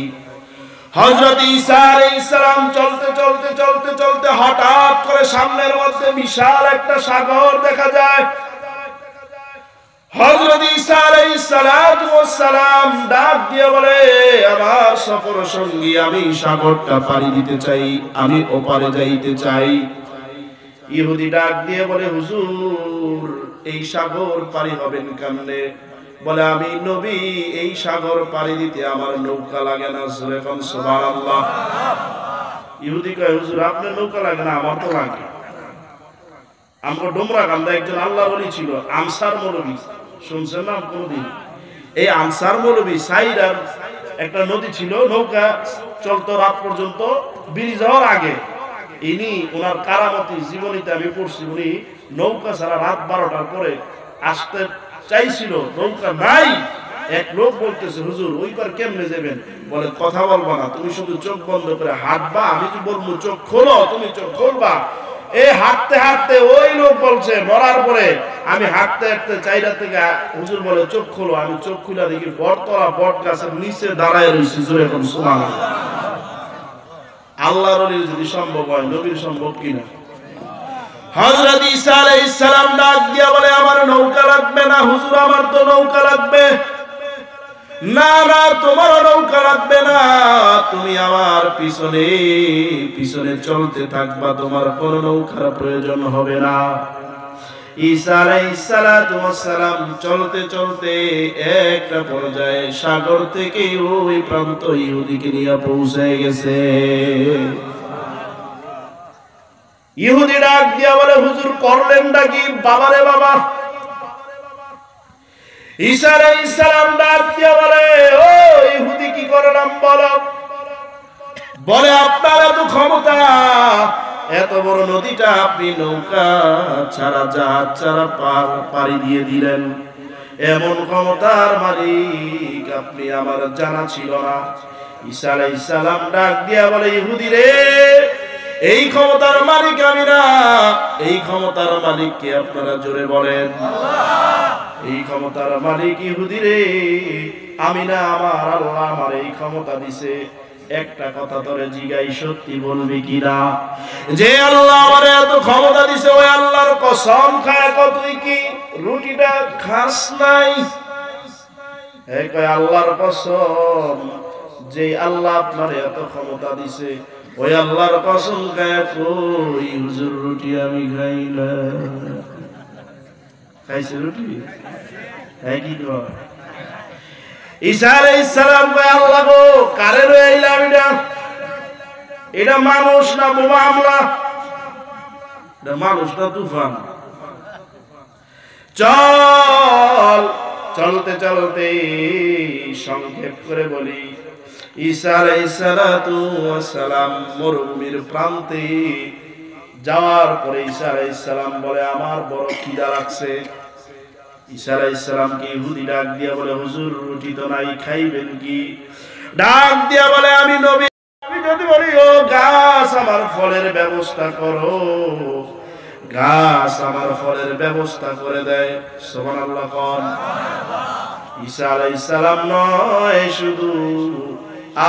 হযরত ঈসা আলাইহিস সালাম চলতে চলতে চলতে চলতে হঠাৎ করে সামনের মধ্যে বিশাল একটা সাগর দেখা যায়। হযরত ঈসা আলাইহিস সালাম ডাক দিয়ে বলে, আমার সফর সঙ্গী, আমি সাগরটা পাড়ি দিতে চাই, আমি ওপারে যাইতে চাই। ইহুদি ডাক দিয়ে বলে, হুজুর এই সাগর পাড়ি হবেন কেমনে? বলে, আমি নবী, এই সাগর পাড়ি দিতে আমার নৌকা লাগে না। জোরে কোন সুবহানাল্লাহ। ইহুদি কয়, হুজুর আপনার নৌকা লাগে না, আমার তো লাগে। আমার ডোমরা কান্দা একজন আল্লাহ ওলি ছিল, আনসার মৌলবী, শুনছেন না কোনদিন? এই আনসার মৌলবী সাইদার একটা নদী ছিল, নৌকা চলতো রাত পর্যন্ত, ব্রিজ হওয়ার আগে। ইনি ওনার কারামতি জীবনীতে আমি পড়ছি, উনি নৌকা ছাড়া রাত 12টার পরে আসতে চাইছিল, নৌকা নাই। এক লোক বলতেছে, হুজুর ওই পার কেমনে যাবেন? বলে, কথা বলবা না, তুমি শুধু চোখ বন্ধ করে হাঁটবা, আমি কি বলবো চোখ খোলো, তুমি চোখ খুলবা। এই হাঁটতে হাঁটতে ওই লোক বলছে, মরার পরে আমি হাঁটতে হাঁটতে চাইরা থেকে, হুজুর বলে চোখ খোলো, আমি চোখ খুলে দেখি বটতলা বট গাছের নিচে দাঁড়ায় রয়েছে। জোরে কোন সুবহানাল্লাহ। আল্লাহর ওলির যদি সম্ভব হয়, নবীর সম্ভব কিনা? হযরত ঈসা আলাইহিস সালাম ডাক দিয়া বলে, আমার নৌকা লাগবে না হুজুর, আমার তো নৌকা লাগবে না। না, তোমার নৌকা লাগবে না, তুমি আমার পিছনে পিছনে চলতে থাকবা, তোমার কোনো নৌকার প্রয়োজন হবে না। ঈসা আলাইহিস সালাম চলতে চলতে একটা পর্যায়ে সাগর থেকে ওই প্রান্ত ইহুদিকে নিয়ে পৌঁছে গেছে। ইহুদি ডাক দিয়া বলে, হুজুর করলেনটা কি? বাবারে বাবা। ঈসা আলাইহিস সালাম ডাক দিয়া বলে, ও ইহুদি কি করলাম বলো? বলে, আপনার এত ক্ষমতা, এত বড় নদীটা আপনি নৌকা ছাড়া জাহাজ ছাড়া পাড়ি দিয়ে দিলেন, এমন ক্ষমতার মালিক আপনি, আমার জানা ছিল না। ঈসা আলাইহিস সালাম ডাক দিয়া বলে, ইহুদি রে, এই ক্ষমতার মালিক আমি না, এই ক্ষমতার মালিক কে আপনারা জোরে বলেন? এই ক্ষমতার মালিক ইহুদি রে, আমি না, আমার আল্লাহ আমার এই ক্ষমতা দিছে। একটা কথা তোরে জিগাই, সত্যি বলবি কিনা? যে আল্লাহ আমার এত ক্ষমতা দিছে, ওই আল্লাহর কসম খায় তুই কি রুটিটা খাস নাই? এই কয়, আল্লাহর কসম, যে আল্লাহ আপনার এত ক্ষমতা দিছে, ওই আল্লাহর কসম খায় কই হুজুর রুটি আমি খাই না। খাইছে রুটি? হ্যাঁ, কি কর? ঈসা আলাইহিস সালাম কয়, আল্লাহ গো, কারে লয়ে আইলাম এটা? এটা মানুষ না বোমা হামলা? এটা মানুষ না তুফান? চল, চলতে চলতে সংক্ষেপ করে বলি, ঈসা আলাইহিস সালাম মরুভূমির প্রান্তে যাওয়ার পরে ঈসা আলাইহিস সালাম বলে, আমার বড় খিদা লাগছে। ঈসা আলাইহিস সালামকে ইহুদি ডাক দিয়া বলে, হুজুর রুটি তো নাই, খাইবেন কি? ডাক দিয়া বলে, আমি নবী, আমি যদি বলি ও গাছ আমার ফলের ব্যবস্থা করো, গাছ আমার ফলের ব্যবস্থা করে দেয়। সুবহানাল্লাহ কোন? ঈসা আলাইহিস সালাম নয়, শুধু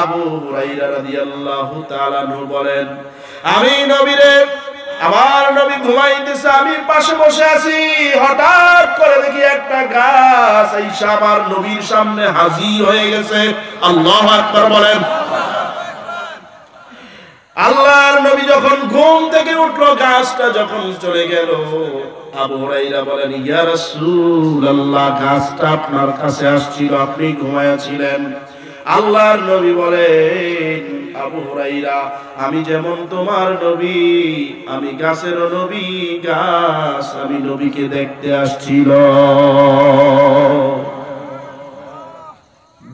আবু হুরায়রা রাদিয়াল্লাহু তাআলা আনহু বলেন, আমি নবীরে, আমার নবী ঘুমাইতেছে, আমি পাশে বসে আছি, হঠাৎ করে দেখি একটা গাছ আইসা আমার নবীর সামনে হাজির হয়ে গেছে। আল্লাহু আকবার বলেন। আল্লাহর নবী যখন ঘুম থেকে উঠলো, গাছটা যখন চলে গেল, আবু হুরায়রা বলেন, ইয়া রাসূলুল্লাহ, গাছটা আপনার কাছে আসছিল, আপনি ঘুমায়াছিলেন। আল্লাহর নবী বলেন, আবু হুরায়রা, আমি যেমন তোমার নবী, আমি গাছের নবী, গাছ আমি নবীকে দেখতে আসছিল।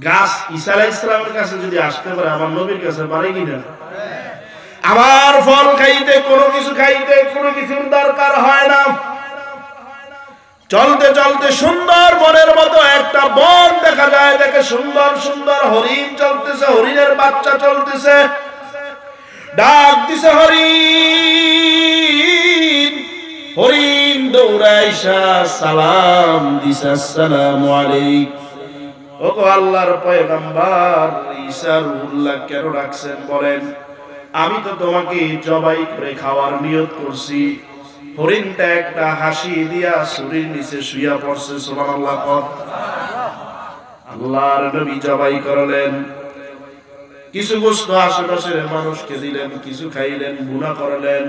গাছ ঈসা আলাইহিস সালামের কাছে যদি আসতে পারে, আমার নবীর কাছে পারে কিনা? আমার ফল খাইতে, কোনো কিছু খাইতে কোনো কিছুর দরকার হয় না। চলতে চলতে সুন্দর বনের মতো একটা বন দেখা যায়, দেখে সুন্দর সুন্দর হরিণ চলতেছে, হরিণের বাচ্চা চলতেছে। ডাক দিছে হরিণ, হরিণ দৌড়াইসা সালাম দিছে, আসসালামু আলাইকুম। ওগো আল্লাহর পয়গম্বর ঈসা রুহুল্লাহ কেন ডাকছেন বলেন? আমি তো তোমাকে জবাই করে খাওয়ার নিয়ত করছি। হরিণটা একটা হাসি দিয়া ছুরির নিচে শুইয়া পড়ছে। সুবহানাল্লাহ। আল্লাহর নবী জবাই করলেন, কিছু গোশত আশেপাশের মানুষকে দিলেন, কিছু খাইলেন, গুনাহ করলেন।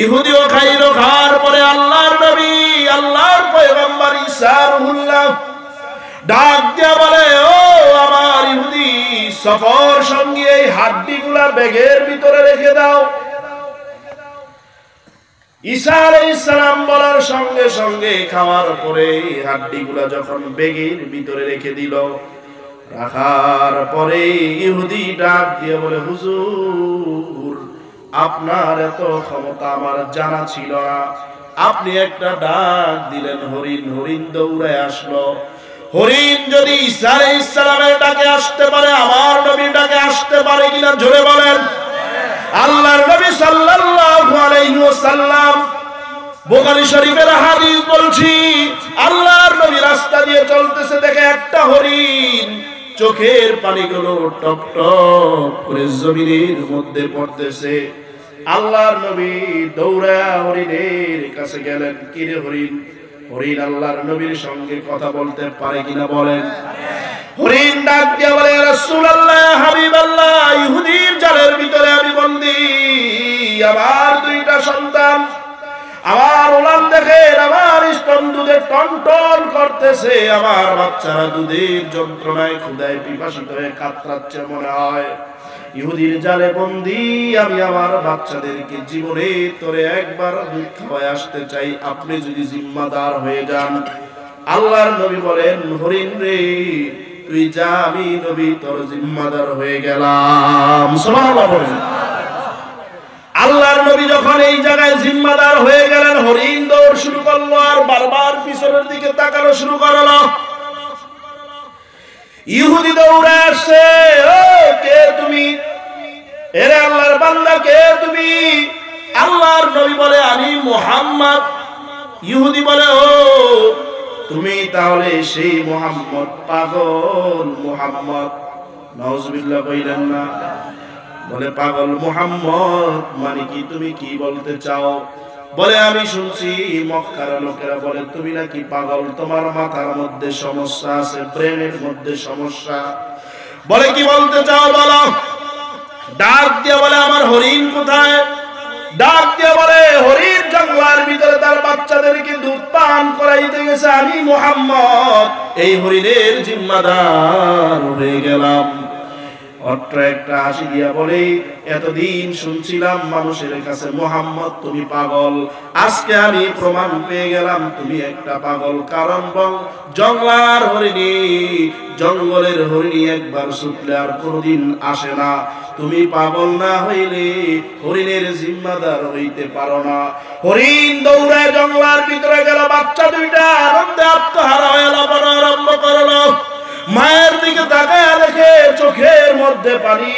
ইহুদিও খাইলো, খাওয়ার পরে আল্লাহর নবী, আল্লাহর পয়গম্বর ঈসা রুহুল্লাহ ডাক দিয়া বলে, ও আমার ইহুদি সফর সঙ্গী, এই হাড্ডিগুলা ব্যাগের ভিতরে রেখে দাও। ঈসা আলাইহিস সালাম বলার সঙ্গে সঙ্গে খাওয়ার পরে হাড্ডিগুলা যখন ব্যাগের ভিতরে রেখে দিল, রাখার পরে ইহুদি ডাক দিয়ে বলে, হুজুর আপনার এত ক্ষমতা আমার জানা ছিল না। আপনি একটা ডাক দিলেন হরিণ, হরিণ দৌড়ায় আসলো। হরিণ যদি ঈসা আলাইহিস সালামের ডাকে আসতে পারে, আমার নবীর ডাকে আসতে পারে কিনা জোরে বলেন। আল্লাহর নবী সাল্লাল্লাহু আলাইহি ওয়াসাল্লাম, বুখারী শরীফের হাদিস বলছি, আল্লাহর নবী রাস্তা দিয়ে চলতেছে, দেখে একটা হরিণ চোখের পানিগুলো টপ টপ করে জমিনের মধ্যে পড়তেছে। আল্লাহর নবী দৌড়া হরিণের কাছে গেলেন। কিরে হরিণ? হরিণ আল্লাহর নবীর সঙ্গে কথা বলতে পারে কিনা বলেন? হরিণ ডাক দিয়ে বলে, ইয়া রাসূলুল্লাহ, হাবিবাল্লাহ, ইহুদির জালের ভিতরে আমি বন্দী। আমার দুইটা সন্তান, আমার ওলান দেখেন, আমার স্তন দুধে টনটন করতেছে। আমার বাচ্চারা দুধের যন্ত্রণায় ক্ষুধায় পিপাসিত হয়ে কাতরাচ্ছে মনে হয়। ইহুদির জালে বন্দী আমি আমার বাচ্চাদেরকে জীবনে তোরে একবার দুধ খাওয়ায় আসতে চাই, আপনি যদি জিম্মাদার হয়ে যান। আল্লাহর নবী বলেন, হরিণ রে তুই যা, আমি নবী তোর জিম্মাদার হয়ে গেলাম। সুবহানাল্লাহ বলেন। আল্লাহর নবী যখন এই জায়গায় জিম্মাদার হয়ে গেলেন, হরিণ দৌড় শুরু করলো আর বারবার পিছনের দিকে তাকানো শুরু করলো। ইহুদি দৌড়ে আসছে, ও কে তুমি? এরে আল্লাহর বান্দা, কে তুমি? আল্লাহর নবী বলে, আমি মুহাম্মদ। ইহুদি বলে, ও তুমি তাহলে সেই মুহাম্মদ, পাগল মুহাম্মদ। নাউজুবিল্লাহ কইলেন না? বলে, পাগল মুহাম্মদ মানে কি? তুমি কি বলতে চাও? বলে, আমি শুনছি মক্কার লোকেরা বলে তুমি নাকি পাগল, তোমার মাথার মধ্যে সমস্যা আছে, ব্রেনের মধ্যে সমস্যা। বলে, কি বলতে চাও বলো। ডাক দিয়ে বলে, আমার হরিণ কোথায়? ডাক দিয়ে বলে, হরিণ জঙ্গলের ভিতরে তার বাচ্চাদেরকে দুধ পান করাইতে গেছে, আমি মুহাম্মদ এই হরিণের জিম্মাদার হয়ে গেলাম। অট্র একটা হাসি দিয়া বলে, এতদিন শুনছিলাম মানুষের কাছে মুহাম্মদ তুমি পাগল, আজকে আমি প্রমাণ পেয়ে গেলাম তুমি একটা পাগল। কারণ জঙ্গলার হরিণী, জঙ্গলের হরিণী একবার ছুটলে আর কোনোদিন আসে না। তুমি পাগল না হইলে হরিণের জিম্মাদার হইতে পারো না। হরিণ দৌড়ায় জঙ্গলার ভিতরে গেল, বাচ্চা দুইটা আনন্দে আত্মহারা হয়ে লাফানো আরম্ভ করলো। মায়ের দিকে তাকায় দেখে চোখের মধ্যে পানি।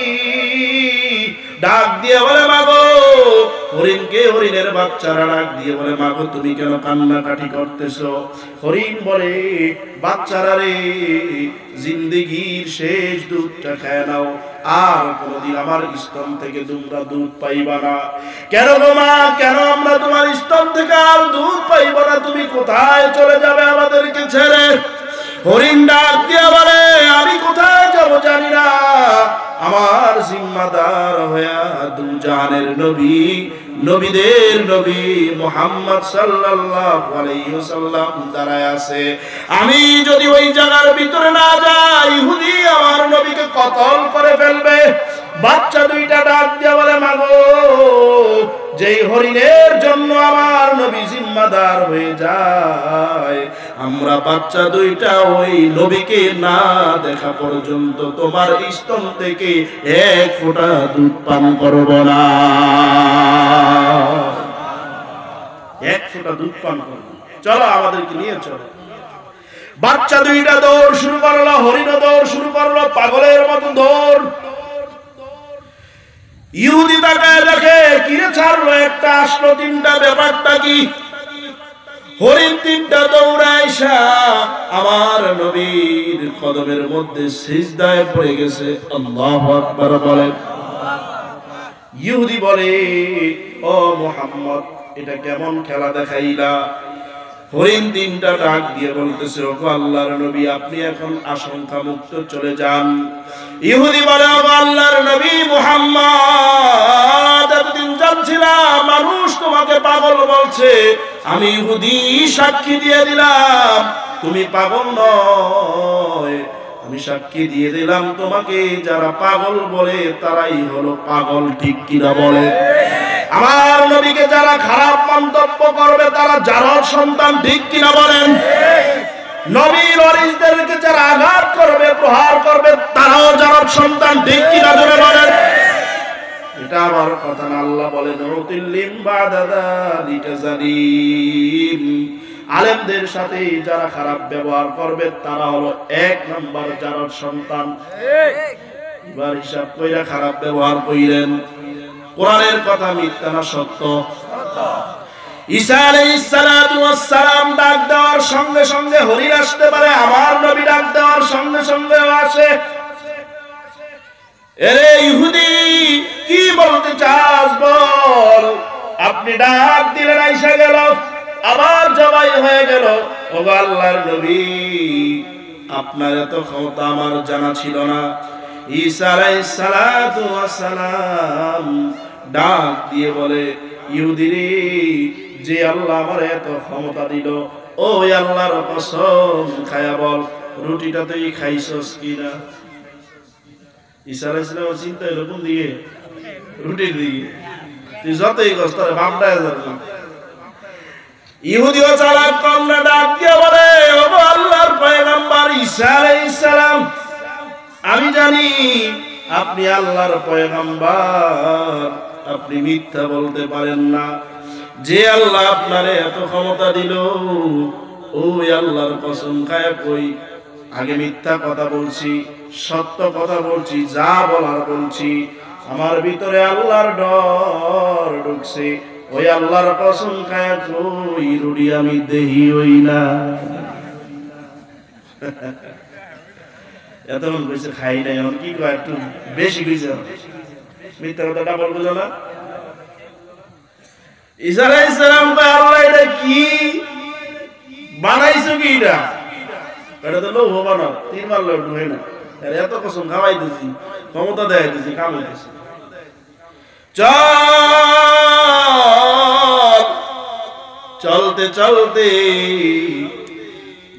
ডাক দিয়ে বলে, মাগো। হরিণকে, হরিণের বাচ্চারা ডাক দিয়ে বলে, মাগো তুমি কেন কান্নাকাটি করতেছো? হরিণ বলে, বাচ্চারা রে, জিন্দেগির শেষ দুধটা খেয়ে নাও, আর কোনদিন আমার স্তন থেকে তোমরা দুধ পাইবা না। কেন গো মা, কেন আমরা তোমার স্তন থেকে আর দুধ পাইবা না? তুমি কোথায় চলে যাবে আমাদেরকে ছেড়ে? হরিণ ডাক দিয়ে বলে, আমি কোথায় যাব জানি না, আমার জিম্মাদার হইয়া দু জাহানের নবী, নবীদের নবী মুহাম্মদ সাল্লাল্লাহু আলাইহি ওয়াসাল্লাম দাঁড়ায় আছে। আমি যদি ওই জায়গার ভিতরে না যাই, ইহুদি আমার নবীকে কতল করে ফেলবে। বাচ্চা দুইটা ডাক দিয়ে বলে, মাগো যেই হরিণের জন্য আমার নবী জিম্মাদার হয়ে যায়, আমরা বাচ্চা দুইটা ওই নবীকে না দেখা পর্যন্ত তোমার স্তন থেকে এক ফোঁটা দুধ পান করব না। এক ফোঁটা দুধ পান করব। চলো আমাদেরকে নিয়ে চলো। বাচ্চা দুইটা দৌড় শুরু করলো, হরিণ দৌড় শুরু করলো, পাগলের মতো দৌড়। ইহুদি তাকায় দেখে, কিরে ছাড়লো একটা আসলো, তিনটা ব্যাপারটা কি? হরিণ তিনটা দৌড়াইসা আমার নবীর কদমের মধ্যে সিজদায় পড়ে গেছে। আল্লাহু আকবার বলেন। ইহুদি বলে, ও মুহাম্মদ, এটা কেমন খেলা দেখাইলা? হরিণ তিনটা ডাক দিয়ে বলতেছে, ও আল্লাহর নবী, আপনি এখন আশঙ্কা মুক্ত চলে যান। ইহুদি বলে, ও আল্লাহর নবী মুহাম্মদ, এতদিন জানছিলাম মানুষ তোমাকে পাগল বলছে, আমি ইহুদি সাক্ষী দিয়ে দিলাম তুমি পাগল নয়। আমি সাক্ষী দিয়ে দিলাম তোমাকে যারা পাগল বলে তারাই হলো পাগল, ঠিক কিনা বলে? আমার নবীকে যারা খারাপ মন্তব্য করবে তারা জারদ সন্তান, ঠিক কিনা বলেন? নবীর ওয়ারিসদেরকে যারা আঘাত করবে, প্রহার করবে, তারাও জারদ সন্তান, ঠিক কিনা জোরে বলেন? এটা আমার কথা না, আল্লাহ বলেন উতিল্লিম বাদাদালিকা জালিম। আলেমদের সাথে যারা খারাপ ব্যবহার করবে তারা হলো এক নাম্বার জারদ সন্তান। এবার হিসাব কইরা খারাপ ব্যবহার কইলেন। কোরআনের কথা মিথ্যা না সত্য? ঈসা আলাইহিস সালাতু ওয়াস সালাম ডাক দেওয়ার সঙ্গে সঙ্গে হরিণ আসতে পারে, আমার নবী ডাক দেওয়ার সঙ্গে সঙ্গে আসে। এরে ইহুদি, কি বলতে চাস বল? আপনি ডাক দিলেন, আইসা গেল, আবার জবাই হয়ে গেল। ও আল্লাহর নবী, আপনার এত ক্ষমতা আমার জানা ছিল না। ঈসা আলাইহিস সালাতু ওয়াস সালাম ডাক দিয়ে বলে, ইহুদি রে, যে আল্লাহ আমার এত ক্ষমতা দিল, ওই আল্লাহর কসম খায়া বল, রুটিটা তুই খাইছস কিনা? ঈসা আলাইহিস সালামের চিন্তা এরকম দিয়ে, রুটির দিকে। তুই যতই কষ্ট তোর বাপটা যাবে। ইহুদিও চালাক কম না, ডাক দিয়ে বলে, ও আল্লাহর পয়গম্বর ঈসা আলাইহিস সালাম, আমি জানি আপনি আল্লাহর পয়গম্বর, আপনি মিথ্যা বলতে পারেন না। যে আল্লাহ আপনারে এত ক্ষমতা দিল, ওই আল্লাহর কসম খায়া কই, আগে মিথ্যা কথা বলছি, সত্য কথা বলছি, যা বলার বলছি। আমার ভিতরে আল্লাহর ডর ঢুকছে, ওই আল্লাহর কসম খায়া কই, রুটি আমি দেহি হই না। এতক্ষণ কইছে খাই নাই, এখন কি কয় একটু বেশি কইছে, মিথ্যা কথা ডাবল বুঝো না? ঈসা আলাইহিস সালাম কয়, আল্লাহ এটা কি বানাইছো? কি এটা? এটা তো লোভ বানাও, 3 বার লোভ হয় না। এত কসম খাওয়াই দিছি, ক্ষমতা দেয় দিছি, কাম হইতেছে। চলতে চলতে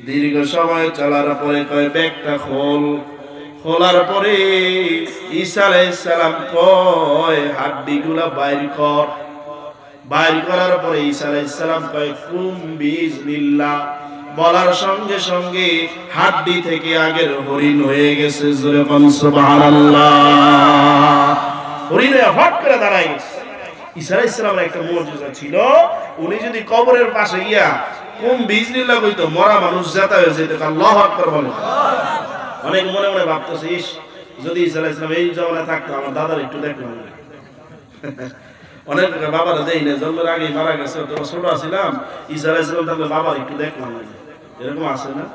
দীর্ঘ সময় চলার পরে কয়, ব্যাগটা খোল। খোলার পরে ঈসা আলাইহিস সালাম কয়, হাড্ডিগুলা বাইর কর। বাইর করার পরে ঈসা আলাইহিস সালাম কয়, কুম বিইজনিল্লাহ। বলার সঙ্গে সঙ্গে হাড্ডি থেকে আগের হরিণ হয়ে গেছে। জোরে বল সুবহানাল্লাহ। হরিণ হট করে দাঁড়ায় গেছে। ঈসা আলাইহিস সালামের একটা মুজিজা ছিল, উনি যদি কবরের পাশে গিয়া কুম বিইজনিল্লাহ কইতো, মরা মানুষ জাতা হয়ে যেত। আল্লাহু আকবার বলে। অনেক মনে মনে ভাবতেছে, ইস, যদি ঈসা আলাইহিস সালাম এই জমানায় থাকতো, আমার দাদার একটু দেখলাম। অনেক বাবারা দেই না, জন্মের আগে মারা গেছে, তো ছোট ছিলাম, ঈসা আলাইহিস সালাম তাহলে বাবার একটু দেখলাম, এরকম আছে না?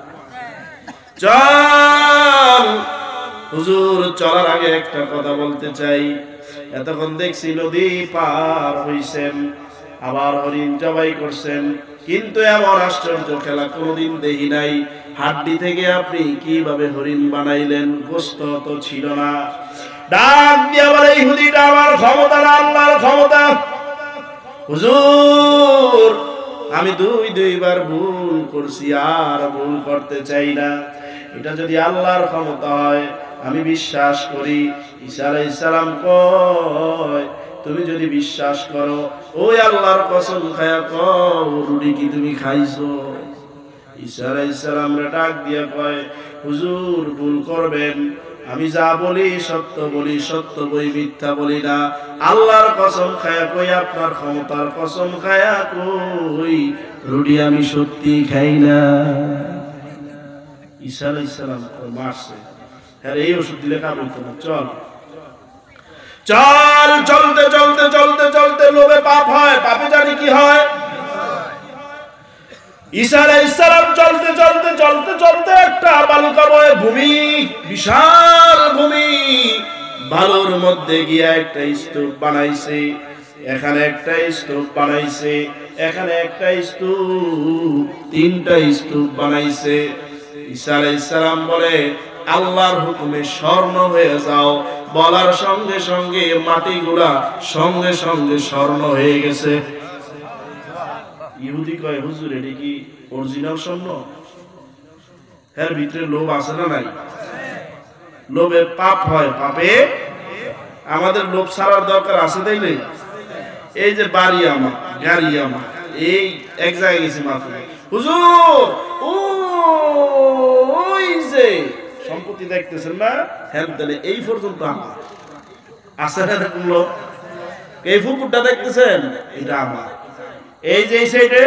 চল হুজুর, চলার আগে একটা কথা বলতে চাই। এতক্ষণ দেখছি নদী পার হইছেন, আবার হরিণ জবাই করছেন, কিন্তু এমন আশ্চর্য খেলা কোনোদিন দেখি নাই। হাড্ডি থেকে আপনি কিভাবে হরিণ বানাইলেন? গোশত তো ছিল না। ডাক দিয়া বলে, ইহুদিটা আমার ক্ষমতা না, আল্লাহর ক্ষমতা। হুজুর, আমি দুইবার ভুল করছি, আর ভুল করতে চাই না। এটা যদি আল্লাহর ক্ষমতা হয় আমি বিশ্বাস করি। ঈসা আলাইহিস সালাম কয়, তুমি যদি বিশ্বাস করো, ওই আল্লাহর কসম খায়া কও রুটি কি তুমি খাইছো? ঈসা আলাইহিস সালাম ডাক দিয়া কয়, হুজুর ভুল করবেন, আমি যা বলি সত্য বলি, সত্য বই, মিথ্যা বলি না। আল্লাহর কসম খায়া কই, আপনার ক্ষমতার কসম খায়া কই, রুটি আমি সত্যি খাই না। ঈসা আলাইহিস সালাম মারছে, হ্যাঁ এই ওষুধ দিলে কাজ হইতো না। চল চল, চলতে চলতে চলতে চলতে লোভে পাপ হয়, পাপে জানি কি হয়। ঈসা আলাইহিস সালাম চলতে চলতে চলতে চলতে একটা বালুকাময় ভূমি, বিশাল ভূমি, বালুর মধ্যে গিয়া একটা স্তূপ বানাইছে, এখানে একটা স্তূপ বানাইছে, এখানে একটা স্তূপ, তিনটা স্তূপ বানাইছে। ঈসা আলাইহিস সালাম বলে, আল্লাহর হুকুমে স্বর্ণ হয়ে যাও। বলার সঙ্গে সঙ্গে মাটিগুলা সঙ্গে সঙ্গে স্বর্ণ হয়ে গেছে। ইহুদি কয়, হুজুর এটা কি অরিজিনাল স্বর্ণ? এর ভিতরে লোভ আছে না নাই? লোভে পাপ হয়, পাপে আমাদের লোভ ছাড়ার দরকার আছে, তাইলে এই যে বাড়ি আমার, গাড়ি আমার, এই এক জায়গায় গেছি মাত্র, হুজুর ওই যে সম্পত্তি দেখতেছেন না, হ্যাঁ তাহলে এই পর্যন্ত আমার আছে না? এরকম লোক, এই পুকুরটা দেখতেছেন, এটা আমার, এই যে এই সাইডে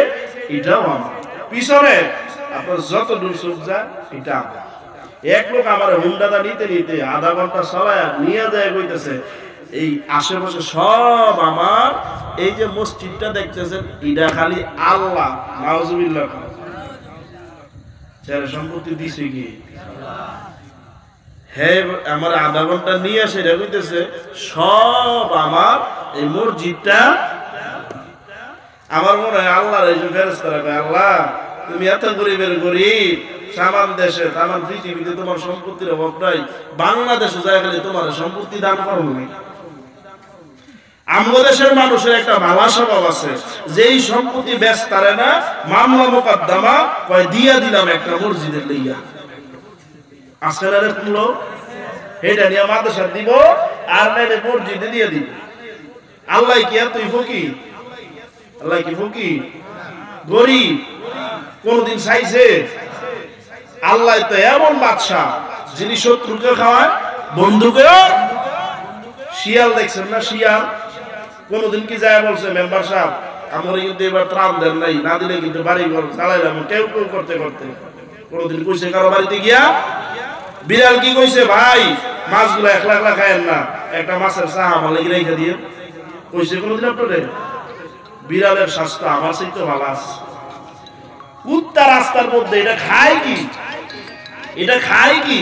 এটাও আমার, পিছনে আপনার যত দূর চোখ যায় এটা আমার। এক লোক আমার হুন্ডাটা নিতে নিতে আধা ঘন্টা চলায় নিয়ে যায় কইতেছে, এই আশেপাশে সব আমার, এই যে মসজিদটা দেখতেছেন এটা খালি আল্লাহ। নাউজুবিল্লাহ। ছেলে সম্পত্তি দিছে কি? হ্যাঁ আমার আধা ঘন্টা নিয়ে আসে এটা কইতেছে সব আমার, এই মসজিদটা আমার। মনে হয় আল্লাহর এই যে ফেরেশতারা কয়, আল্লাহ তুমি এত গরিবের গরিব, সামান দেশে তামান পৃথিবীতে তোমার সম্পত্তির অভাব নাই, বাংলাদেশে যায় খালি তোমার সম্পত্তি দান করো নাই। আমাদের দেশের মানুষের একটা ভালো স্বভাব আছে, যেই সম্পত্তি বেশ তারে না, মামলা মোকদ্দমা কয় দিয়া দিলাম একটা মসজিদের লইয়া। আজকাল এরকম লোক, এটা নিয়ে মাদ্রাসা দিব আর নাইলে মসজিদে দিয়ে দিব। আল্লাহ কি আর তুই ফকির? আল্লাহ কি ফকির? গরিব কোনদিন চাইছে? আল্লাহ তো এমন বাদশাহ, যিনি শত্রুকে খাওয়ায় বন্ধুকেও। শিয়াল দেখছেন না, শিয়াল কোনদিন কি যায় বলছে, মেম্বার সাহেব আমরা কিন্তু এবার ত্রাণ দেন নাই, না দিলে কিন্তু বাড়ি ঘর চালাইলাম, কেউ কেউ করতে করতে। কোনদিন কইছে কারো বাড়িতে গিয়া? বিড়াল কি কইছে, ভাই মাছগুলো একলা একলা খায়েন না, একটা মাছের চা আমার লেগে রেখে দিয়ে কইছে কোনদিন আপনাদের? বিড়ালের স্বাস্থ্য আমার চাইতে ভালো আছে। কুত্তা রাস্তার মধ্যে এটা খায় কি? এটা খায় কি?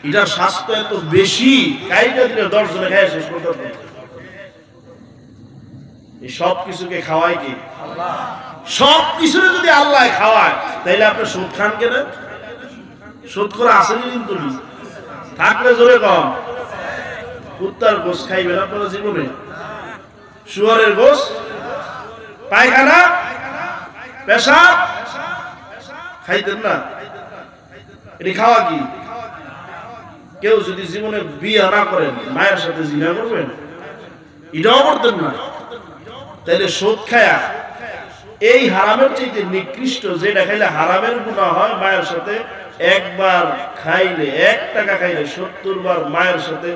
এটার স্বাস্থ্য এত বেশি, খাইটা দিলে 10 জনে খায় শেষ করতে পারে। এই সব কিছুকে খাওয়ায় কি? আল্লাহ। সব কিছু যদি আল্লাহ খাওয়ায়, তাইলে আপনি সুদ খান কেন? সুদ করে আসেনি কিন্তু থাকলে জোরে কম। কুত্তার গোশ খাইবেন আপনারা জীবনে? শুয়ারের গোশ, পায়খানা, পেশাব খাইতেন না? এটি খাওয়া কি? কেউ যদি জীবনে বিয়ে না করেন, মায়ের সাথে জিনা করবেন, এটাও করতেন না। তাইলে সুদ খায়া এই হারামের চাইতে নিকৃষ্ট যেটা খাইলে হারামের গুনাহ হয়, মায়ের সাথে একবার খাইলে, 1 টাকা খাইলে 70 বার মায়ের সাথে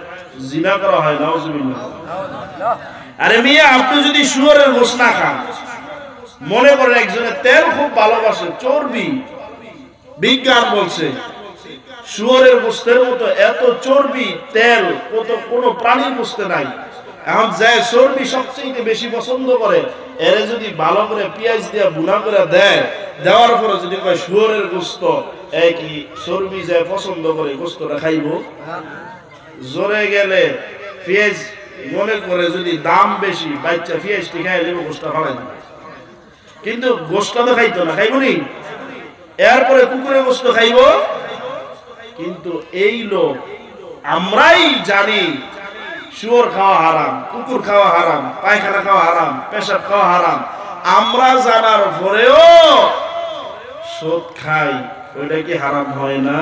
জিনা করা হয়। নাউজুবিল্লাহ। আরে মিয়া, আপনি যদি শুয়োরের গোশ না খান, মনে করেন একজনের তেল খুব ভালোবাসে, চর্বি, বিজ্ঞান বলছে শুয়োরের গোশতের মতো এত চর্বি তেল কোনো প্রাণীর গোশতে নাই। এখন যে চর্বি সবচেয়ে বেশি পছন্দ করে, এর যদি ভালো করে পেঁয়াজ দিয়ে ভুনা করে দেয়, দেওয়ার পরে যদি কয় শুয়োরের গোশত, একই চর্বি যে পছন্দ করে গোশতটা খাইব। জোরে গেলে পেঁয়াজ মনে করে যদি দাম বেশি, বাচ্চা পেঁয়াজটি খাই লেবু গোশতটা ভালাই না, কিন্তু গোশতটা তো খাইতো না, খাইব নি? এরপরে কুকুরের গোশত খাইব। কিন্তু এই লোক, আমরাই জানি শুয়োর খাওয়া হারাম, কুকুর খাওয়া হারাম, পায়খানা খাওয়া হারাম, পেশাব খাওয়া হারাম, আমরা জানার পরেও সুদ খাই। ওইটা কি হারাম হয় না?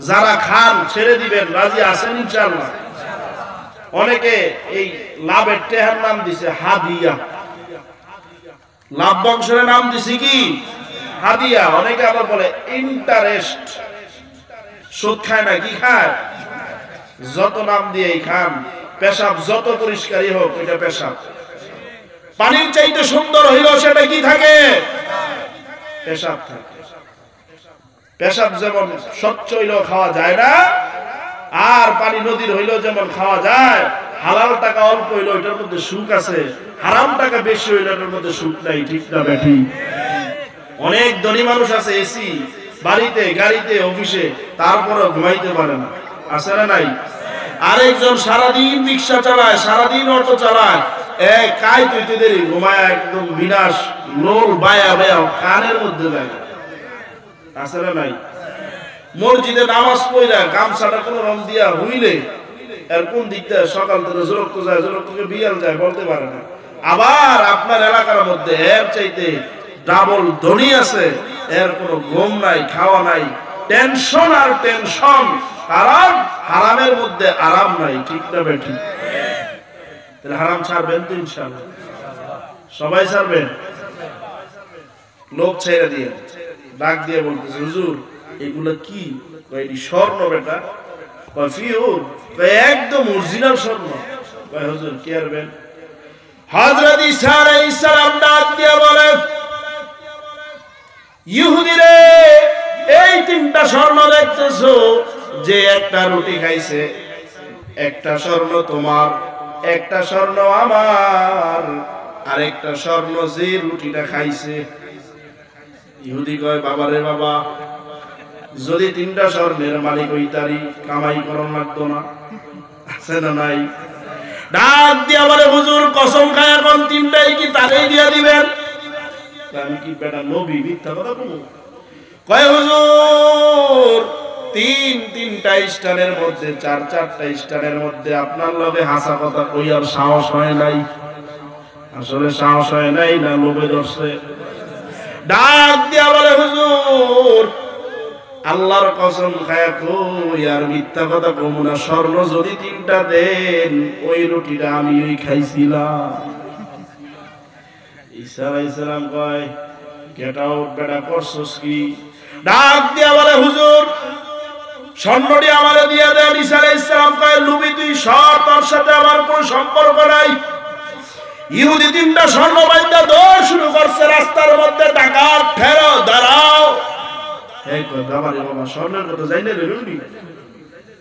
যারা খান ছেড়ে দিবেন, রাজি আছেন ইনশাআল্লাহ? অনেকে এই লাভের টেহার নাম দিছে হাদিয়া, লাভ বংশের নাম দিছি কি হাদিয়া। অনেকে আবার বলে ইন্টারেস্ট, সুদ খায় না, কি খায়? যত নাম দিয়ে খান, পেশাব যত পরিষ্কারই হোক এটা পেশাব। পানির চাইতে সুন্দর হইল সেটা কি থাকে? পেশাব থাকে। পেশাব যেমন স্বচ্ছ হইলেও খাওয়া যায় না, আর পানি নদীর হইলেও যেমন খাওয়া যায়। হালাল টাকা অল্প হইলেও এটার মধ্যে সুখ আছে, হারাম টাকা বেশি হইলেও এটার মধ্যে সুখ নাই। ঠিক না বেঠি? অনেক ধনী মানুষ আছে এসি বাড়িতে, গাড়িতে, অফিসে, তারপরেও ঘুমাইতে পারে না, আছে না নাই? আরেকজন সারাদিন রিক্সা চালায়, সারাদিন অটো চালায়, কাই তুইতে দেরি ঘুমায় একদম বিনাশ, লোল বায়া বায়া কানের মধ্যে লাগে, আছে না নাই? মসজিদে নামাজ পড়া গামছাটা কোন রং দিয়া হইলে এর কোন দিকটা সকাল থেকে জোরক্ত যায়, জোরক্ত থেকে বিয়াল যায় বলতে পারে না। আবার আপনার এলাকার মধ্যে এর চাইতে ডাবল ধনী আছে, এর কোনো ঘুম নাই, খাওয়া নাই, টেনশন আর টেনশন, কারণ হারামের মধ্যে আরাম নাই। ঠিক না বেঠি? তাহলে হারাম ছাড়বেন তো ইনশাআল্লাহ? সবাই ছাড়বেন? লোক ছেড়ে দিয়ে ডাক দিয়ে বলতেছে, হুজুর এগুলো কি? এটি স্বর্ণ বেটা। একদম অরিজিনাল স্বর্ণ। হুজুর কি আরবেন? হযরত ঈসা আলাইহিস সালাম ডাক দিয়ে বলে, ইহুদিরে, এই তিনটা স্বর্ণ দেখতেছো, যে একটা রুটি খাইছে, একটা স্বর্ণ তোমার, একটা স্বর্ণ আমার, আর একটা স্বর্ণ যে রুটিটা খাইছে। ইহুদি কয়, বাবা রে বাবা, যদি তিনটা স্বর্ণের মালিক হইতারি কামাই করন লাগতো না, আছে না নাই? ডাক দিয়া বলে, হুজুর কসম খায় এখন তিনটাই কি তারেই দিয়া দিবেন? আমি কি বেটা নবী মিথ্যা কথা বলবো? কয় হুজুর তিনটা স্থানের মধ্যে, চারটা স্থানের মধ্যে আপনার লগে হাসা কথা কই আর সাহস হয় নাই। আসলে সাহস হয় নাই না লোভে ধরছে? ডাক দিয়া বলে, হুজুর আল্লাহর কসম খায়া কই আর মিথ্যা কথা কম না, স্বর্ণ যদি তিনটা দেন ওই রুটিটা আমি ওই খাইছিলাম। ঈসা আলাইহিস সালাম কয়, গেট আউট বেটা, করছস কি? ডাক দিয়া বলে, হুজুর স্বর্ণটি আমারে দিয়া দেন। ঈসা আলাইহিস সালাম কয়, লুবি তুই সর, তোর সাথে আমার কোনো সম্পর্ক নাই। ইহুদি তিনটা স্বর্ণ বাইন্দা দৌড় শুরু করছে রাস্তার মধ্যে, ডাকাত ফেরো, দাঁড়াও। এই কয়, বাবা রে বাবা, স্বর্ণের কথা যাই না রে রুনি।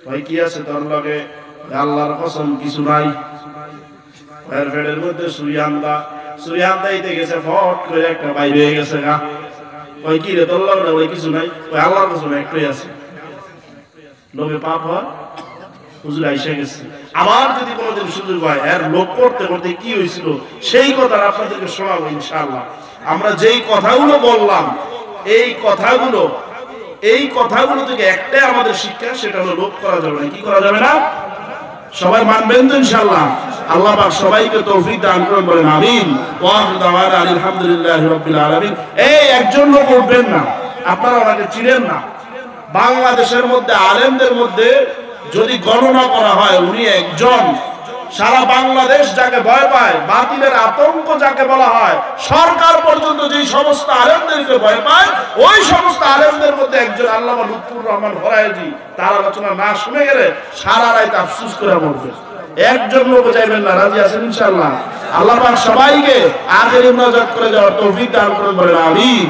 কয়, কি আছে তোর লগে? আল্লাহর কসম কিছু নাই। এর ফেডের মধ্যে সুরিয়ান্দা, সুরিয়ান্দাইতে গেছে, ফট করে একটা বাইরে হয়ে গেছে গা। কয়, কি রে তোর লগে? ওই কিছু নাই। ওই আল্লাহর কসম একটাই আছে। লোভে পাপ হয়, হুজুর আইসা গেছে। আমার যদি কোনোদিন সুযোগ হয়, এর লোভ করতে করতে কি হয়েছিল সেই কথা আপনাদেরকে শোনাবো ইনশাআল্লাহ। আমরা যেই কথাগুলো বললাম, এই কথাগুলো থেকে একটাই আমাদের শিক্ষা, সেটা হলো লোভ করা যাবে না। কি করা যাবে না? সবাই মানবেন তো ইনশাআল্লাহ? আল্লাহ পাক সবাইকে তৌফিক দান করুন, বলেন আমিন। ওয়া আখিরু দাওয়ানা আলহামদুলিল্লাহি রাব্বিল আলামিন। এই একজন লোক উঠবেন না, আপনারা ওনাকে চিনেন না। বাংলাদেশের মধ্যে আলেমদের মধ্যে যদি গণনা করা হয়, উনি একজন। সারা বাংলাদেশ যাকে ভয় পায়, বাতিলের আতঙ্ক যাকে বলা হয়, সরকার পর্যন্ত যে সমস্ত আলেমদেরকে ভয় পায়, ওই সমস্ত আলেমদের মধ্যে একজন আল্লামা লুৎফুর রহমান ফরায়েজি। তার আলোচনা না শুনে গেলে সারা রাত আফসোস করে মরবে। একজন লোক যাইবেন না, রাজি আছেন ইনশাআল্লাহ? আল্লাহ পাক সবাইকে আখির মুনাজাত করে যাওয়ার তৌফিক দান করুন, বলেন আমিন।